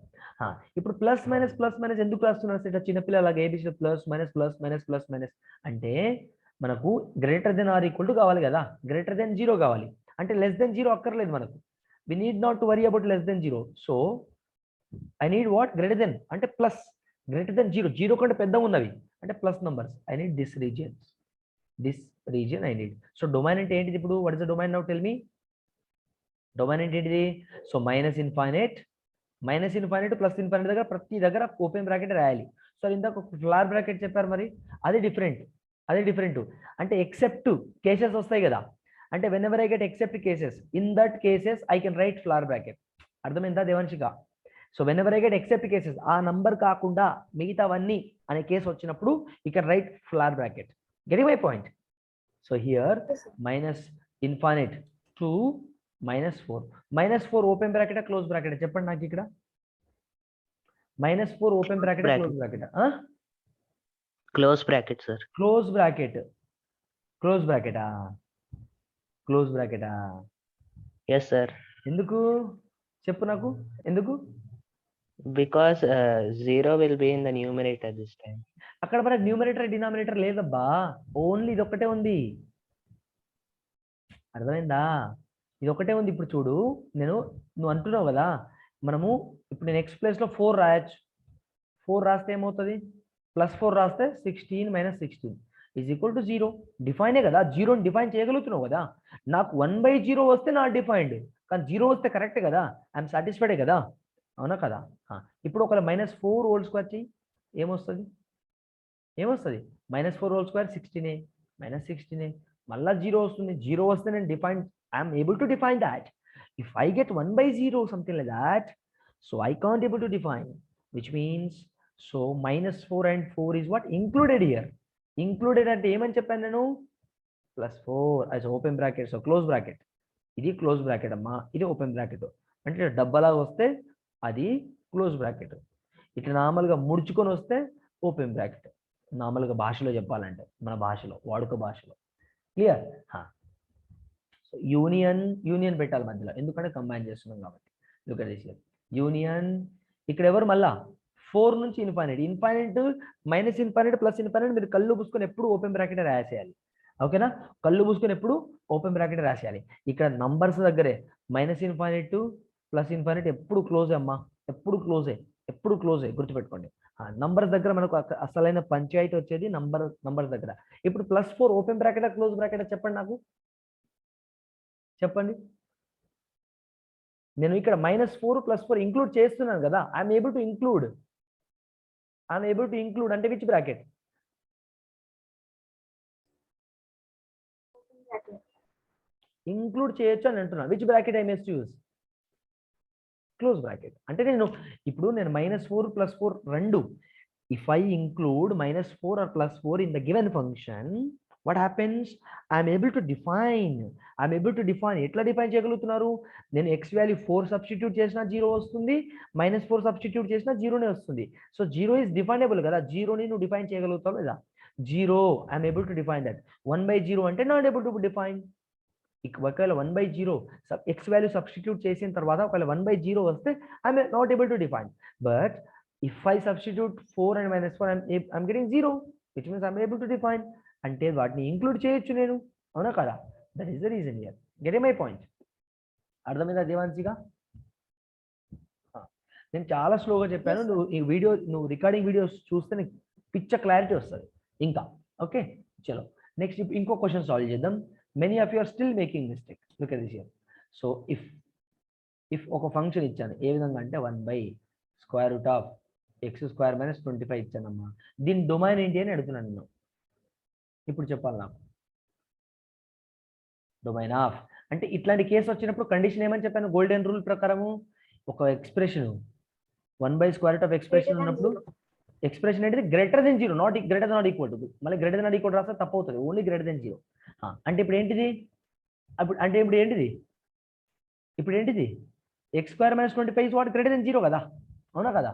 ఇప్పుడు ప్లస్ మైనస్ ఎందుకు రాస్తున్నాను? ఇట్లా చిన్నపిల్లలాగా ABC plus minus plus minus plus minus అంటే మనకు greater than or equal to కావాలి కదా, గ్రేటర్ దెన్ 0 కావాలి. అంటే లెస్ దెన్ 0 అక్కర్లేదు మనకు. We need not to worry about less than 0. So I need what? Greater than అంటే ప్లస్, గ్రేటర్ దెన్ 0, 0 కంటే పెద్ద ఉన్నవి అంటే plus numbers. I need this region I need. So domain అంటే ఏంటిది ఇప్పుడు? What is the domain now? Tell me. Domain అంటే ఏంటిది? So minus infinite plus infinite దగ్గర ప్రతి దగ్గర ఓపెన్ బ్రాకెట్ రాయాలి. సో ఇందాక ఒక ఫ్లార్ బ్రాకెట్ చెప్పారు, మరి అది డిఫరెంట్. అంటే ఎక్సెప్ట్ కేసెస్ వస్తాయి కదా, అంటే whenever I get except cases, in that cases I can write flower bracket. అర్థమైందా Devanshika? So whenever I get except cases, ఆ నంబర్ కాకుండా మిగతావన్నీ అనే కేసు వచ్చినప్పుడు you can write flower bracket. Getting my point? So here minus infinite to -4 open bracket close bracket చెప్పండి నాకు. ఇక్కడ -4 open bracket close bracket? Close bracket sir. Close బ్రాకెటా? Yes sir. ఎందుకు చెప్పు నాకు, ఎందుకు? Because 0 will be in the numerator this time. అక్కడ మనకి న్యూమరేటర్ డినామినేటర్ లేదబ్బా, ఓన్లీ ఇది ఒక్కటే ఉంది. అర్థమైందా? ఇది ఒకటే ఉంది. ఇప్పుడు చూడు, నువ్వు అంటున్నావు కదా, మనము ఇప్పుడు నేను x ప్లేస్లో 4 రాయొచ్చు. 4 రాస్తే ఏమవుతుంది? +4 రాస్తే 16 - 16 = 0. డిఫైనే కదా, 0ని డిఫైన్ చేయగలుగుతున్నావు కదా. నాకు 1/0 వస్తే నాట్ డిఫైన్డ్, కానీ 0 వస్తే కరెక్ట్ కదా, ఐఎమ్ సాటిస్ఫైడే కదా, అవునా కదా? ఇప్పుడు ఒక -4² చెయ్యి, ఏమొస్తుంది? -4² 16 -16 మళ్ళా 0 వస్తుంది. 0 వస్తే నేను define, I'm able to define that. If I get 1/0 something like that, so I can't able to define, which means so -4 and 4 is what? Included here. Included అంటే ఏమని చెప్పాను నేను? +4 as open bracket. So close bracket, ఇది close bracket అమ్మా, ఇది open bracket. అంటే డబ్బలాగా వస్తే అది క్లోజ్ బ్రాకెట్, ఇట్లా నార్మల్గా ముడుచుకొని వస్తే ఓపెన్ బ్రాకెట్. నార్మల్గా భాషలో చెప్పాలంటే, మన భాషలో, వాడుక భాషలో. క్లియర్? సో యూనియన్ పెట్టాలి మధ్యలో, ఎందుకంటే కంబైన్ చేస్తున్నాం కాబట్టి. Look at this here. Union. ఇక్కడ ఎవరు? మళ్ళా 4 నుంచి infinite, minus infinite plus infinite మీరు కళ్ళు పూసుకొని ఎప్పుడు ఓపెన్ బ్రాకెట్ రాసేయాలి. ఓకేనా? కళ్ళు పూసుకొని ఎప్పుడు ఓపెన్ బ్రాకెట్ రాసేయాలి. ఇక్కడ నంబర్స్ దగ్గరే -ఇన్ఫైనైట్ టు +ఇన్ఫైనైట్ ఎప్పుడు క్లోజ్ అమ్మా, ఎప్పుడు క్లోజే గుర్తుపెట్టుకోండి. నంబర్స్ దగ్గర మనకు అసలైన పంచాయతీ వచ్చేది నంబర్స్ దగ్గర. ఇప్పుడు +4 ఓపెన్ బ్రాకెట్ క్లోజ్ బ్రాకెట్ చెప్పండి నాకు, చెప్పండి. నేను ఇక్కడ -4 +4 ఇంక్లూడ్ చేస్తున్నాను కదా, ఐఎమ్ ఏబుల్ టు ఇంక్లూడ్ అంటే విచ్ బ్రాకెట్? ఇంక్లూడ్ చేయొచ్చు అని అంటున్నా. Which bracket I must use? Close bracket. అంటే నేను -4 +4 రెండు, if I include -4 or +4 in the given function, what happens? I'm able to define. ఎట్లా డిఫైన్ చేయగలుగుతున్నారు? నేను x వాల్యూ 4 సబ్స్టిట్యూట్ చేసినా 0 వస్తుంది, -4 సబ్స్టిట్యూట్ చేసినా 0నే వస్తుంది. సో 0 is డిఫైనబుల్ కదా, 0ని నువ్వు డిఫైన్ చేయగలుగుతావు లేదా? 0 I'm able to define that. 1/0 అంటే నాట్ ఏబుల్ టు డిఫైన్. ఒకవేళ 1/0 x వాల్యూ సబ్స్టిట్యూట్ చేసిన తర్వాత ఒకవేళ 1/0 వస్తే I'm not able to define. But if I substitute 4 and -4, I'm getting 0, which means I'm able to define. అంటే వాటిని include చేయొచ్చు నేను, అవునా కదా? That is the reason here. Getting my point? అర్థమైందా దేవాన్సిగా? నేను చాలా స్లోగా చెప్పాను. Yes, sir. నువ్వు రికార్డింగ్ వీడియోస్ చూస్తే నీకు పిచ్చ క్లారిటీ వస్తుంది ఇంకా. ఓకే చలో నెక్స్ట్ ఇంకో క్వశ్చన్ సాల్వ్ చేద్దాం. Many of you are still making mistake. Look at this here. So if ఒక ఫంక్షన్ ఇచ్చాను ఏ విధంగా అంటే 1/√x² - 25 ఇచ్చానమ్మా. దీని డొమైన్ ఏంటి అని అడుగుతున్నాను నేను. ఇప్పుడు చెప్పాలి నాకు. డొమైన్ ఆఫ్ అంటే ఇట్లాంటి కేసు వచ్చినప్పుడు కండిషన్ ఏమని చెప్పాను? గోల్డెన్ రూల్ ప్రకారము ఒక ఎక్స్ప్రెషన్ 1/√x ఎక్స్ప్రెషన్ ఉన్నప్పుడు ఎక్స్ప్రెషన్ ఏంటిది greater than 0, not greater than not equal to. మళ్ళీ గ్రేటర్ దెన్ నాట్ ఈక్వల్ రాస్తే తప్పు అవుతుంది. Only greater than 0. అంటే ఇప్పుడు ఏంటిది? ఇప్పుడు ఏంటిది? x² - 25 వాట్ గ్రేటర్ దెన్ 0 కదా, అవునా కదా?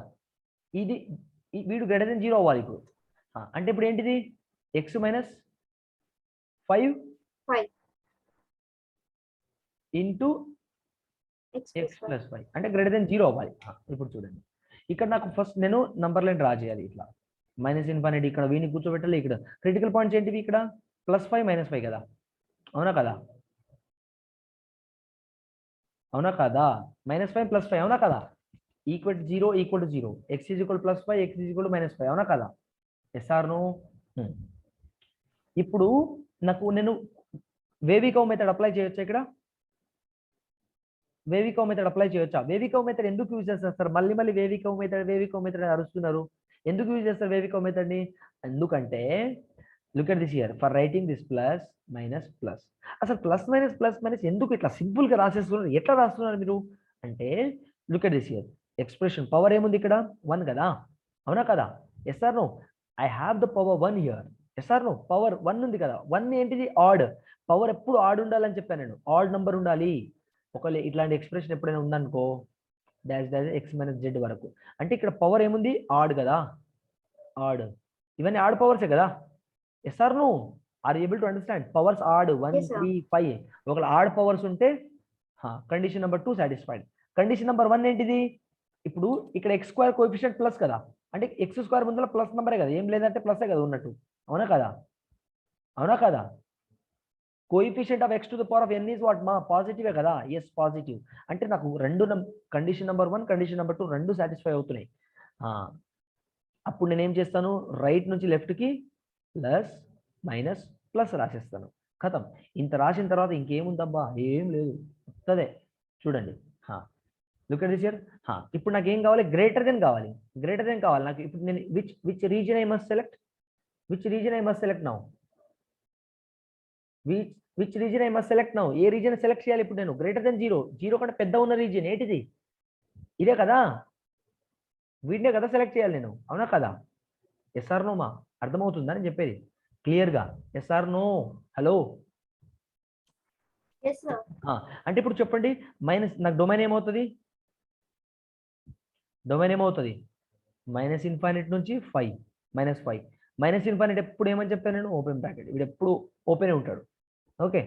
వీడు గ్రేటర్ దెన్ 0 అవ్వాలి ఇప్పుడు. అంటే ఇప్పుడు ఏంటిది? x - 5 into X x plus 5. + 5 అంటే గ్రేటర్ దెన్ 0 అవ్వాలి. ఇప్పుడు చూడండి ఇక్కడ నాకు ఫస్ట్ నేను నంబర్ లైన్ డ్రా చేయాలి ఇట్లా. -∞ ఇక్కడ వీని కూర్చోబెట్టాలి. ఇక్కడ క్రిటికల్ పాయింట్స్ ఏంటివి? ఇక్కడ +5 - 5 కదా, అవునా కదా? -5 + 5 అవునా కదా? Equal 0 equal to 0. x +5 x -5 అవునా కదా? Yes or no? ఇప్పుడు నేను వేవికవ్ మెథడ్ అప్లై చేయొచ్చా? ఇక్కడ వేవికవ్ మెథడ్ అప్లై చేయొచ్చా? వేవికవ్ మెథడ్ ఎందుకు యూజ్ చేస్తారు సార్? మళ్ళీ వేవికవ్ మెథడ్ అరుస్తున్నారు. ఎందుకు యూజ్ చేస్తారు వేవికవ్ మెథడ్ ని? ఎందుకంటే look at this here for writing this plus minus plus. అసలు ప్లస్ మైనస్ ఎందుకు ఇట్లా సింపుల్ గా రాసేస్తున్నారు? ఎట్లా రాస్తున్నారు మీరు అంటే look at this here expression power ఏముంది ఇక్కడ? 1 కదా, అవునా కదా? Yes or no? I have the power 1 here. Yes or no? Power 1 ఉంది కదా. 1 ఏంటిది? ఆడ్. పవర్ ఎప్పుడు ఆడ్ ఉండాలని చెప్పాను నేను. ఆడ్ నంబర్ ఉండాలి. ఒకవేళ ఇట్లాంటి ఎక్స్ప్రెషన్ ఎప్పుడైనా ఉందనుకో x - z వరకు, అంటే ఇక్కడ పవర్ ఏముంది? ఆడ్ కదా, ఆడ్. ఇవన్నీ ఆడ్ పవర్సే కదా. Yes or no? Are able to understand? Powers odd 1 Yes, sir. 3 5. ఒకవేళ ఆడ్ పవర్స్ ఉంటే condition number 2 satisfied. Condition number 1 ఏంటిది? ఇప్పుడు ఇక్కడ x² కోఎఫిషియంట్ ప్లస్ కదా, అంటే x² ముందర ప్లస్ నెంబరే కదా, ఏం లేదంటే ప్లసే కదా ఉన్నట్టు, అవునా కదా? Coefficient of x to the power of n is what మా? పాజిటివే కదా. Yes positive. అంటే నాకు రెండు కండిషన్ నెంబర్ 1 కండిషన్ నెంబర్ 2 రెండు సాటిస్ఫై అవుతున్నాయి. అప్పుడు నేను ఏం చేస్తాను? రైట్ నుంచి లెఫ్ట్ కి ప్లస్ మైనస్ ప్లస్ రాసేస్తాను. ఖతం. ఇంత రాసిన తర్వాత ఇంకేముందబ్బా? ఏం లేదు, వస్తుందే. చూడండి లుక్ ఎట్ దిస్ హియర్. ఇప్పుడు నాకు ఏం కావాలి? గ్రేటర్ దెన్ కావాలి నాకు. ఇప్పుడు నేను which reason I must select? Now which reason I must select now? A reason select చేయాలి ఇప్పుడు నేను? గ్రేటర్ దెన్ 0 కంటే పెద్ద ఉన్న రీజన్ ఏంటిది? ఇదే కదా, వీటినే కదా సెలెక్ట్ చేయాలి నేను, అవునా కదా? ఎస్ ఆర్ నో మా? అర్థమవుతుందా అని చెప్పేది క్లియర్గా? Yes or no? Hello? Yes, sir. అంటే ఇప్పుడు చెప్పండి, మైనస్ నాకు డొమైన్ ఏమవుతుంది? -∞ నుంచి 5 -5 ఎప్పుడు ఏమని చెప్పాను నేను? Open bracket. వీడు ఎప్పుడు ఓపెన్ ఉంటాడు. ఓకే.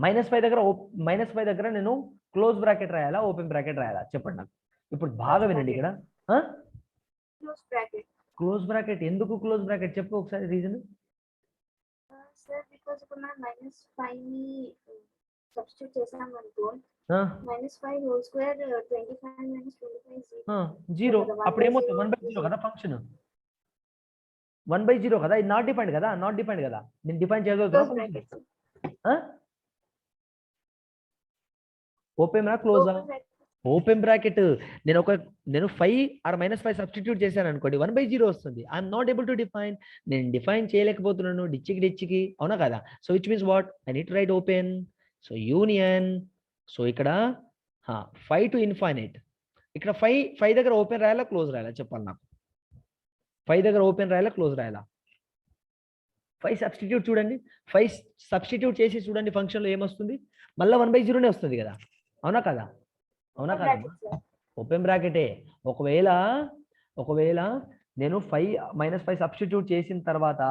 -5 దగ్గర నేను క్లోజ్ బ్రాకెట్ రాయాలా, ఓపెన్ బ్రాకెట్ రాయాలా? చెప్పండి నాకు. ఇప్పుడు బాగా వినండి ఇక్కడ. Close bracket. Close bracket. ఎందుకు క్లోజ్ బ్రాకెట్ చెప్పు ఒకసారి రీజన్. Sir, because ఇప్పుడు మనం -5 ని సబ్స్టిట్యూట్ చేసాం అనుకో, -5 హోల్ స్క్వేర్ 25 - 25 0. అప్పుడు ఏమవుతుంది? 1/0 కదా ఫంక్షన్. 1/0 కదా. ఇది నాట్ డిఫైన్డ్ కదా. నేను డిఫైన్ close చేయగలుగుతాను. bracket, sir. ఓపెన్ క్లోజా? Open bracket. Open bracket. నేను 5 ఆర్ -5 సబ్స్టిట్యూట్ చేశాను అనుకోండి, 1/0 వస్తుంది. I'm not able to define. నేను డిఫైన్ చేయలేకపోతున్నాను డిచ్చికి, అవునా కదా? So which means what? I need to write open. So union. So ఇక్కడ 5 to infinite. ఇక్కడ 5 దగ్గర ఓపెన్ రాయాలా, క్లోజ్ రాయాలా? చెప్పాలి నాకు. 5 దగ్గర ఓపెన్ రాయాలా, క్లోజ్ రాయాలా? 5 సబ్స్టిట్యూట్ చూడండి. 5 సబ్స్టిట్యూట్ చేసి చూడండి ఫంక్షన్లో ఏమొస్తుంది? మళ్ళీ 1/0నే వస్తుంది కదా, అవునా కదా? Open bracket, sir. ఓపెన్ బ్రాకెటే. ఒకవేళ నేను 5 -5 సబ్స్టిట్యూట్ చేసిన తర్వాత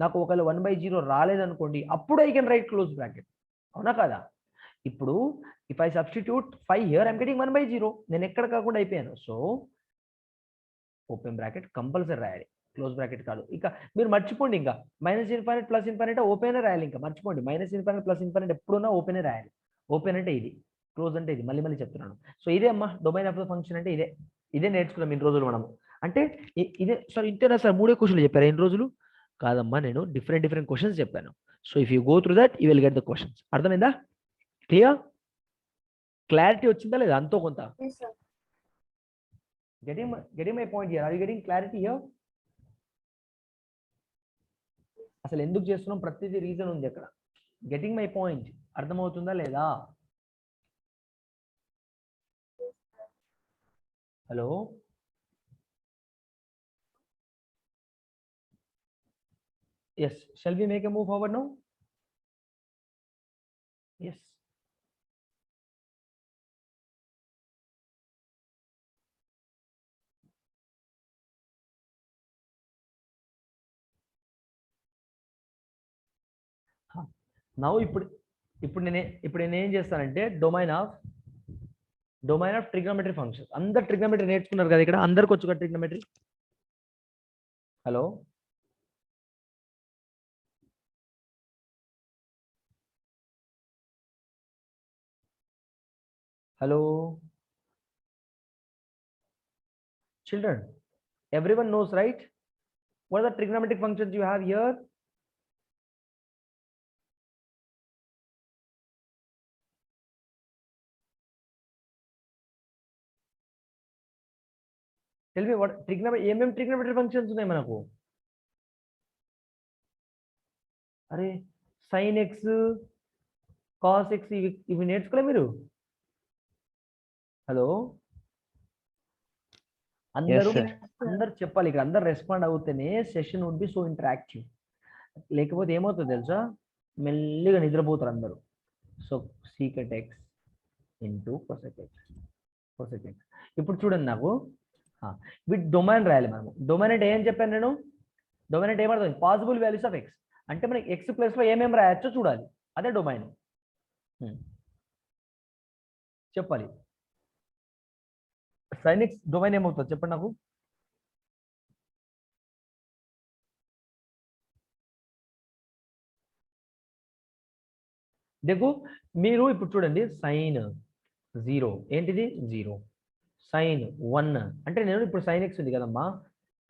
నాకు ఒకవేళ 1/0 రాలేదనుకోండి, అప్పుడు I can right close bracket, అవునా కదా? ఇప్పుడు if I substitute 5 here I'm getting 1/0. నేను ఎక్కడ కాకుండా అయిపోయాను. సో ఓపెన్ బ్రాకెట్ కంపల్సరీ రాయాలి, క్లోజ్ బ్రాకెట్ కాదు. ఇక మీరు మర్చిపోండి, ఇంకా -∞ +∞ ఓపెన్ రాయాలి. ఇంకా మర్చిపోండి, -∞ +∞ ఎప్పుడున్నా ఓపెనే రాయాలి. ఓపెన్ అంటే ఇది, క్లోజ్ అంటే ఇది మళ్ళీ చెప్తున్నాను. సో ఇదే అమ్మా డొమైన్ ఆఫ్ ద ఫంక్షన్ అంటే ఇదే నేర్చుకున్నాం ఇన్ని రోజులు మనము. అంటే ఇదే సార్ ఇంతేనా సార్ 3 క్వశ్చన్లు చెప్పారు ఎన్ని రోజులు? కాదమ్మా, నేను డిఫరెంట్ క్వశ్చన్స్ చెప్పాను. So if you go through that you will get the questions. అర్థమైందా? క్లియర్? క్లారిటీ వచ్చిందా లేదా అంతో కొంత? Yes, sir. getting my point here? Are you getting clarity here? అసలు ఎందుకు చేస్తున్నాం ప్రతిదీ రీజన్ ఉంది అక్కడ. గెటింగ్ మై పాయింట్ అర్థమవుతుందా లేదా? Hello, yes, shall we make a move forward now? Yes. Now ఇప్పుడు నేను ఏం చేస్తానంటే డొమైన్ ఆఫ్ ట్రిగ్నోమెట్రీ ఫంక్షన్స్. అందరు ట్రిగ్నోమెట్రీ నేర్చుకున్నారు కదా ఇక్కడ? అందరికి వచ్చు కదా trigonometry? Hello, hello children, everyone knows, right? What are the trigonometric functions you have here? Tell me what trigonometry functions ఉన్నాయి మనకు? అరే sin x cos x ఇవి నేర్చుకోలే మీరు? హలో, అందరూ చెప్పాలి ఇక్కడ. అందరు రెస్పాండ్ అవుతేనే session would be so interactive. లేకపోతే ఏమవుతుంది తెలుసా? మెల్లిగా నిద్రపోతారు అందరూ. So secant x into cosec x. ఇప్పుడు చూడండి, నాకు విత్ డొమైన్ రాయాలి మనము. డొమైన్ అంటే ఏం చెప్పాను నేను? డొమైన్ అంటే ఏమర్థం? Possible values of x. అంటే మనకి ఎక్స్ ప్లస్ లో ఏమేమి రాయొచ్చో చూడాలి. అదే డొమైన్. చెప్పాలి. sin x డొమైన్ ఏమవుతుంది చెప్పండి నాకు? देखो మీరు ఇప్పుడు చూడండి, sin 0 ఏంటిది? 0. sin 1 అంటే నేను ఇప్పుడు sin x ఉంది కదమ్మా,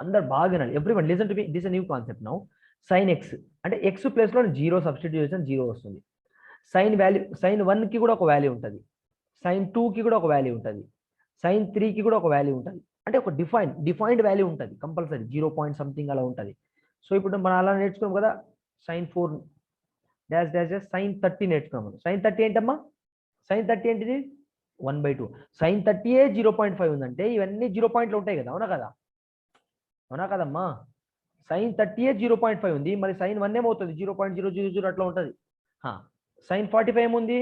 అందరు బాగా వినాలి. Everyone listen to me, this new concept now. sin x అంటే x ప్లేస్ లో 0 సబ్స్టిట్యూట్ చేసాను, 0 వస్తుంది. sin 1 కి కూడా ఒక వాల్యూ ఉంటుంది, sin 2 కి కూడా ఒక వాల్యూ ఉంటుంది, sin 3 కి కూడా ఒక వాల్యూ ఉంటుంది. అంటే ఒక డిఫైన్డ్ వాల్యూ ఉంటుంది కంపల్సరీ, 0 పాయింట్ సంథింగ్ అలా ఉంటుంది. సో ఇప్పుడు మనం అలా నేర్చుకున్నాం కదా, sin 4 dash dash dash sin 30 నేర్చుకున్నాము. sin 30 ఏంటమ్మా? sin 30 ఏంటిది? 1/2. sin 30 0.5 ఉందంటే ఇవన్నీ 0 పాయింట్లు ఉంటాయి కదా, అవునా కదా? అవునా కదమ్మా? sin 30 0.5 ఉంది, మరి sin 1 ఏమవుతుంది? 0.000 అట్లా ఉంటుంది. sin 45 ఏముంది?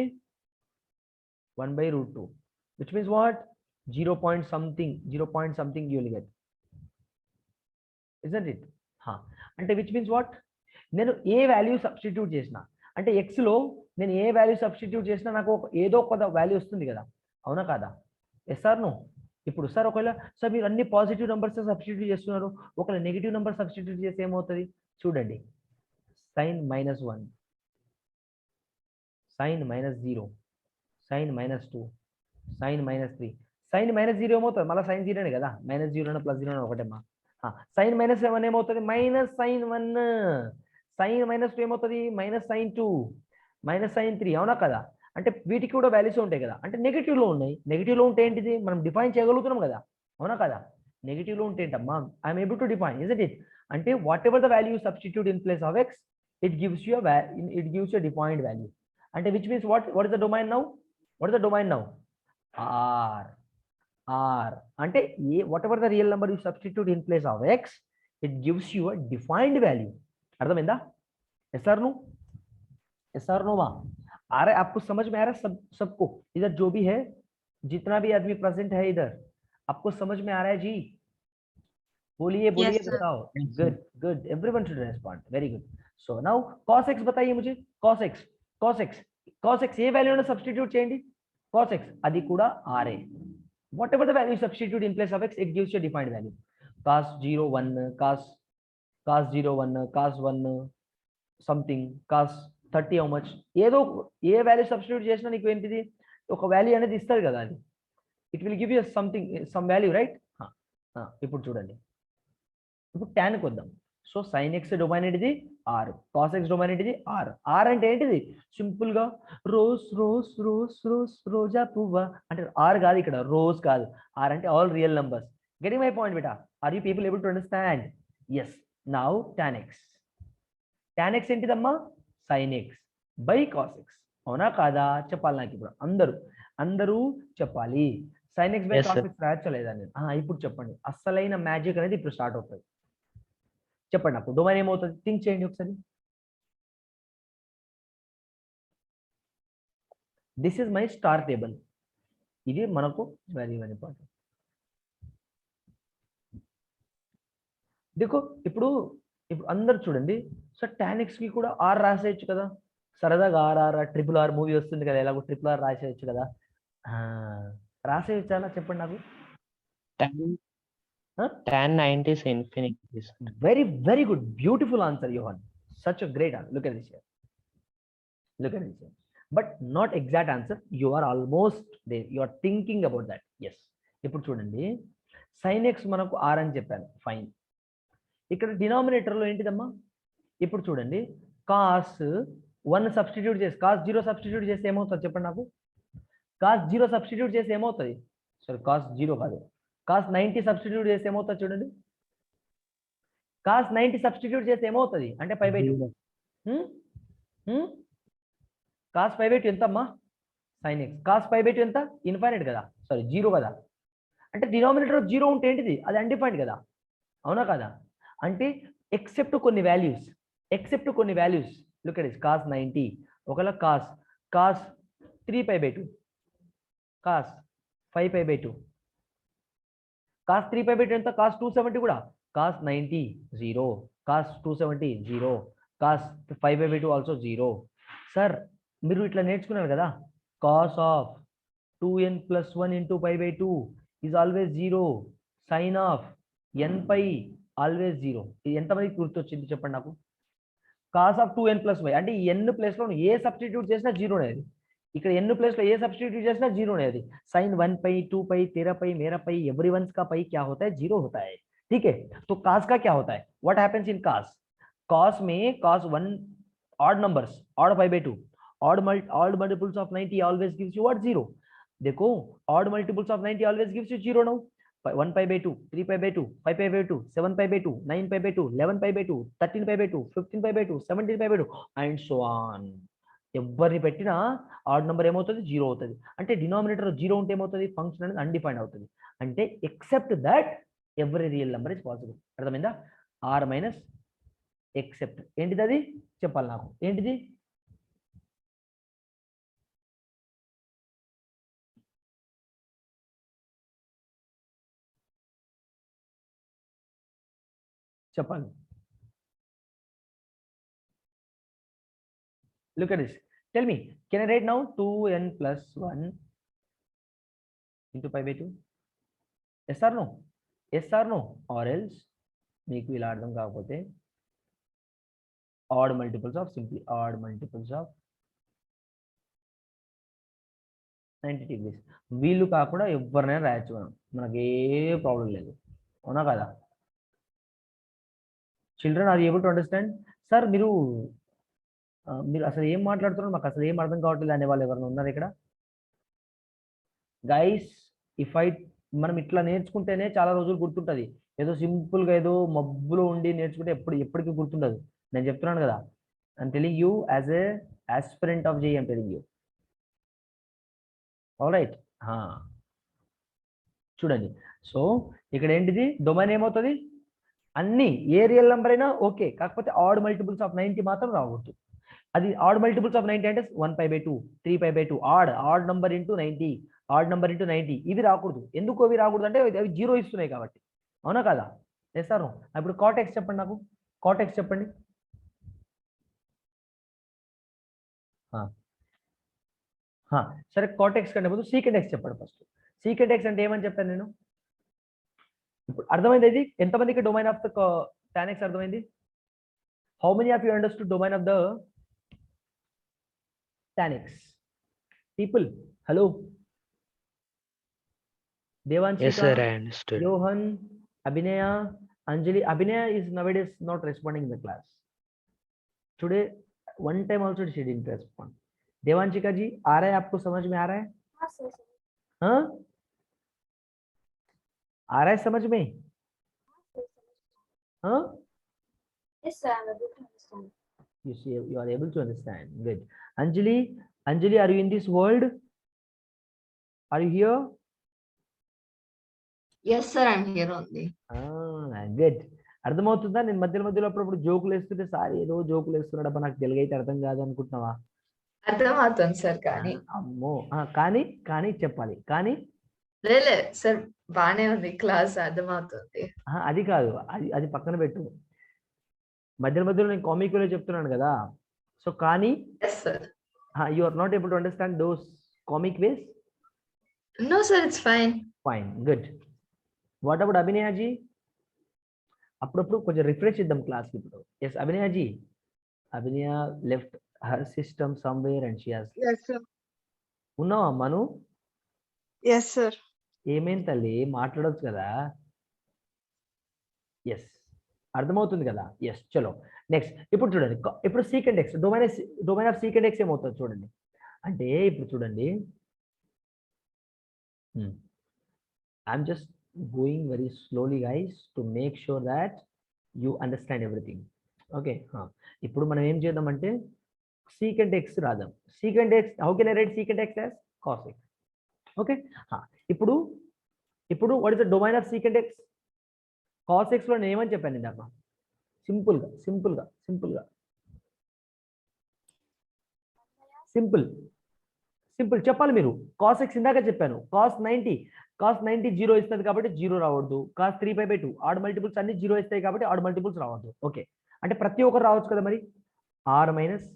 1/√2, which means what? 0 point something you will get, isn't it? అంటే which means what? నేను ఏ వాల్యూ సబ్స్టిట్యూట్ చేసినా, అంటే x లో నేను ఏ వాల్యూ సబ్స్టిట్యూట్ చేసినా నాకు ఏదో ఒక వాల్యూ వస్తుంది కదా, అవునా కాదా? Yes or no? ఇప్పుడు సార్ ఒకవేళ సార్ మీరు అన్ని పాజిటివ్ నెంబర్స్ సబ్స్టిట్యూట్ చేస్తున్నారు, ఒకవేళ నెగిటివ్ నెంబర్ సబ్స్టిట్యూట్ చేస్తే ఏమవుతుంది చూడండి. sin -1, sin -0, sin -2, sin -3. sin -0 ఏమవుతుంది? మళ్ళీ sin 0 కదా, -0 +0 ఒకటేమ్మా. sin -7 ఏమవుతుంది? -sin 1. sin -2 ఏమవుతుంది? -sin 2, -sin 3, అవునా కదా? అంటే వీటికి కూడా వాల్యూస్ ఉంటాయి కదా, అంటే నెగిటివ్ లో ఉన్నాయి. నెగిటివ్ లో ఉంటే ఏంటిది? మనం డిఫైన్ చేయగలుగుతున్నాం కదా, అవునా కదా? నెగిటివ్ లో ఉంటే ఏంటమ్మా? I'm able to define, isn't it? అంటే whatever the value substitute in place of x, it gives you defined value. అంటే which means what is the domain now? R. అంటే whatever the real number you substitute in place of x, it gives you a defined value. అర్థమైందా? Yes or no वा? आ रहा है आपको? समझ में आ रहा है सबको? इधर जो भी है, जितना भी आदमी प्रेजेंट है इधर, आपको समझ में आ रहा है जी? बोलिए Yes, sir. बताओ. Good, everyone should respond. Very good. So now cos x बताइए मुझे. cos x ఏ వాల్యూని సబ్స్టిట్యూట్ చేయండి. cos x అది కూడా r. What ever the value substitute in place of x, it gives you defined value. cos 0 1, cos 0 1, cos 1 something, cos 30 how much, ఏదో ఏ value substitute చేసినా నీకు ఏంటిది? ఒక వాల్యూ అనేది ఇస్తుంది కదా అది. It will give you something some value right. ఇప్పుడు చూడండి, ఇప్పుడు ట్యాన్కి వద్దాం. సో సైన్ ఎక్స్ డొమైన్ ఏంటిది ఆర్, కాస్ ఎక్స్ డొమైన్ ఏంటిది ఆర్. ఆర్ అంటే ఏంటిది సింపుల్గా రోజ్ రోజ్ రోజ్ రోజ్ రోజా పువ్వ అంటే ఆర్ కాదు, ఇక్కడ రోజ్ కాదు. ఆర్ అంటే all real numbers. Getting my point బేటా? Are you people able to understand? Yes. Now tan x. tan x ఏంటిదమ్మా sin x by cos x. అవునా కాదా చెప్పాలి నాకు ఇప్పుడు అందరూ చెప్పాలి. sin x by Yes, cos sir. x రాయచ్చలేదా నేను? ఇప్పుడు చెప్పండి, అస్సలైన మ్యాజిక్ అనేది ఇప్పుడు స్టార్ట్ అవుతుంది. చెప్పండి నాకు డొమైన్ ఏమవుతుంది థింక్ చేయండి ఒకసారి. This is my star table. ఇది మనకు వెరీ వెరీ ఇంపార్టెంట్. దిక్కు ఇప్పుడు అందరు చూడండి. సో tan x కి కూడా ఆర్ రాసేయచ్చు కదా, సరదాగా ఆర్ ట్రిపుల్ ఆర్ మూవీ వస్తుంది కదా, ఎలాగో ట్రిపుల్ ఆర్ రాసేయచ్చు కదా. రాసేయచ్చా చెప్పండి నాకు. tan 90 is infinity. Very, very good. Beautiful answer, Johan. Such a great answer. Look at this here. Look at this here. But not exact answer. You are almost there. You are thinking about that. Yes. ఇప్పుడు చూడండి, sin x మనకు r అని చెప్పాను, fine. ఇక్కడ డినామినేటర్లో ఏంటిదమ్మా? ఇప్పుడు చూడండి, cos 1 substitute చేసి cos 0 substitute చేస్తే ఏమవుతుంది చెప్పండి నాకు. కాస్ 0 సబ్స్టిట్యూట్ చేస్తే ఏమవుతుంది? సారీ, కాస్ 0 కాదు, కాస్ 90 సబ్స్టిట్యూట్ చేస్తే ఏమవుతుంది చూడండి. కాస్ 90 సబ్స్టిట్యూట్ చేస్తే ఏమవుతుంది అంటే π/2. కాస్ π/2 ఎంత అమ్మా? sin x. కాస్ π/2 ఎంత? ఇన్ఫైనైట్ కదా, సారీ 0 కదా. అంటే డినామినేటర్ 0 ఉంటే ఏంటిది అది అన్డిఫైన్డ్ కదా, అవునా కదా? అంటే ఎక్సెప్ట్ కొన్ని values look at this. Cos 90 ఒకవేళ కాస్ 3π/2, కాస్ 5π/2, కాస్ 3π/2 ఎంత? కాస్ 270 కూడా. Cos 90 0, cos 270 0, cos 5/2 also 0. Sir మీరు ఇట్లా నేర్చుకున్నారు కదా, cos of 2n+1 into π/2 is always 0, sine of nπ always 0. ఇది ఎంతమందికి గుర్తొచ్చింది చెప్పండి నాకు. కాస్ ఆఫ్ 2n+y అంటే ఈ n ప్లేస్లో ఏ సబ్స్టిట్యూట్ చేసినా 0 అనేది. ఇక్కడ n ప్లేస్లో ఏ సబ్స్టిట్యూట్ చేసినా 0 అనేది. sin 1π 2π तेरा π मेरा π एवरीवंस का π क्या होता है? 0 होता है. ठीक है, तो cos का क्या होता है? What happens in cos? cos में cos 1 odd numbers, odd π/2, odd multiples of 90 always gives you what? 0. देखो, odd multiples of 90 always gives you 0 now. 1π/2, 3π/2, 5π/2, 7π/2, 9π/2, 11π/2, 13π/2, 15π/2, 17π/2 and so on. ఎవరిని పెట్టినా ఆడ్ నెంబర్ ఏమవుతుంది? 0 అవుతుంది. అంటే డినామినేటర్ 0 ఉంటే ఏమవుతుంది? ఫంక్షన్ అనేది అన్డిఫైన్డ్ అవుతుంది. అంటే except that every real number is possible. అర్థమైందా? ఆర్ మైనస్ ఎక్సెప్ట్ ఏంటిది అది చెప్పాలి నాకు. ఏంటిది? చెప్పండి. Look at this. Tell me, can I write now 2n+1 into π/2? Yes or no? Yes or no? Or else మీకు ఇలా అర్థం కాకపోతే odd multiples of 90 degrees. వీళ్ళు కాకుండా ఎవరినైనా రాయొచ్చు మనకి ఏ ప్రాబ్లం లేదు, అవునా కదా? Children are able to understand? Sir మీరు అసలు ఏం మాట్లాడుతున్నారు, మాకు అసలు ఏం అర్థం కావట్లేదు అనే వాళ్ళు ఎవరైనా ఉన్నారు ఇక్కడ? గైస్, మనం ఇట్లా నేర్చుకుంటేనే చాలా రోజులు గుర్తుంటుంది. ఏదో సింపుల్గా ఏదో మబ్బులో ఉండి నేర్చుకుంటే ఎప్పటికీ గుర్తుండదు. నేను చెప్తున్నాను కదా, I'm telling you as a aspirant of JEE, I'm telling you. All right, చూడండి. సో ఇక్కడ ఏంటిది డొమైన్ ఏమవుతుంది? అన్ని ఏ రియల్ నెంబర్ అయినా ఓకే, కాకపోతే ఆడ్ మల్టిపుల్స్ ఆఫ్ 90 మాత్రం రాకూడదు. అది ఆడ్ మల్టిపుల్స్ ఆఫ్ 90 అంటే 1π/2, 3π/2, odd number into 90, odd number into 90 ఇవి రాకూడదు. ఎందుకు అవి రాకూడదు అంటే అవి 0 ఇస్తున్నాయి కాబట్టి, అవునా కదా? చేస్తారు. ఇప్పుడు cot x చెప్పండి నాకు. cot x చెప్పండి. సరే, cot x కంటే ముందు secant x చెప్పండి ఫస్ట్. secant x అంటే ఏమని చెప్పాను నేను? ఇప్పుడు అర్థమైంది. ఇది ఎంతమందికి domain of the tan x అర్థమైంది? How many of you understood domain of the tan x? People, Hello. Yes, Devanshika, sir, I understood. Johan, Abhinaya, Anjali. Abhinaya is nowadays not responding in the class. Today, one time also she didn't respond. देवांशिका जी आ रहा है आपको समझ में आ रहा है? हाँ sir हाँ आ रहा है समझ में? हाँ yes sir I'm able to understand. you see you are able to understand. Good. Anjali, are you in this world? Are you here? Yes, sir, I'm here only. Good అర్థమవుతుందా? నేను మధ్యలో అప్పుడప్పుడు జోకులు వేస్తుంటే సార్ ఏదో జోకులు వేస్తున్నాడు అబ్బా నాకు తెలుగైతే అర్థం కాదు అనుకుంటున్నావా? అర్థమవుతుంది సార్ కానీ అమ్మో కానీ కానీ చెప్పాలి కానీ లేలే సార్ బానే ఉంది క్లాస్ అర్థమవుతుంది. అది కాదు అది అది పక్కన పెట్టు. మధ్యలో నేను కామిక్ వేలో చెప్తున్నాను కదా. సో కానీ yes sir. You are not able to understand those comic ways? No sir it's fine. Fine good. What about Abhinaya ji? అప్పుడప్పుడు కొంచెం రిఫ్రెష్ ఇద్దాం క్లాస్కి ఇప్పుడు. Yes Abhinaya ji. Abhinaya left her system somewhere and she has. Yes, sir. ఉన్నావా మను? Yes, sir. ఏమేం తల్లి మాట్లాడొచ్చు కదా. ఎస్ అర్థమవుతుంది కదా. ఎస్ చలో నెక్స్ట్. ఇప్పుడు చూడండి ఇప్పుడు secant x domain of secant x ఏమవుతుంది చూడండి. అంటే ఇప్పుడు చూడండి I'm just going very slowly guys to make sure that you understand everything. Okay ఇప్పుడు మనం ఏం చేద్దామంటే సీకెంట్ ఎక్స్ రాద్దాం. Secant x how can I write secant x as cos x? Okay ఇప్పుడు what is the domain of secant x? Cos x లో నేను ఏమని చెప్పాను ఇందాక? సింపుల్ చెప్పాలి మీరు. కాస్ ఎక్స్ ఇందాక చెప్పాను. కాస్ 90 జీరో ఇస్తుంది కాబట్టి జీరో రావద్దు. కాస్ 3π/2 ఆడ్ మల్టిపుల్స్ అన్ని జీరో ఇస్తాయి కాబట్టి ఆడ్ మల్టిపుల్స్ రావద్దు. ఓకే అంటే ప్రతి ఒక్కరు రావచ్చు కదా మరి. ఆర్ మైనస్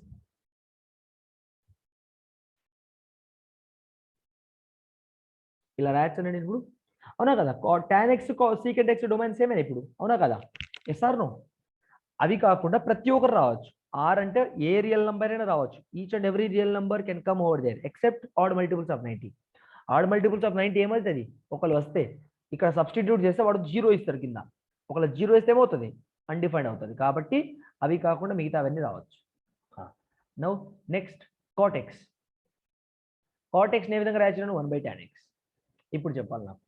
ఇలా రాయొచ్చానండి నేను ఇప్పుడు. అవునా కదా? tan x secant x domain సేమేనా ఇప్పుడు? అవునా కదా? Yes or no? అవి కాకుండా ప్రతి ఒక్కరు రావచ్చు. ఆర్ అంటే ఏ రియల్ నంబర్ అయినా రావచ్చు. Each and every real number can come over there except odd multiples of 90. Odd multiples of 90 ఏమవుతుంది? ఒకళ్ళు వస్తే ఇక్కడ సబ్స్టిట్యూట్ చేస్తే వాడు జీరో ఇస్తారు కింద. ఒకళ్ళు జీరో ఇస్తే ఏమవుతుంది? అన్డిఫైన్డ్ అవుతుంది. కాబట్టి అవి కాకుండా మిగతా అవన్నీ రావచ్చు. Now next కాటెక్స్. కాటెక్స్ ఏ విధంగా రాయొచ్చు? 1/tan x. ఇప్పుడు చెప్పాలి నాకు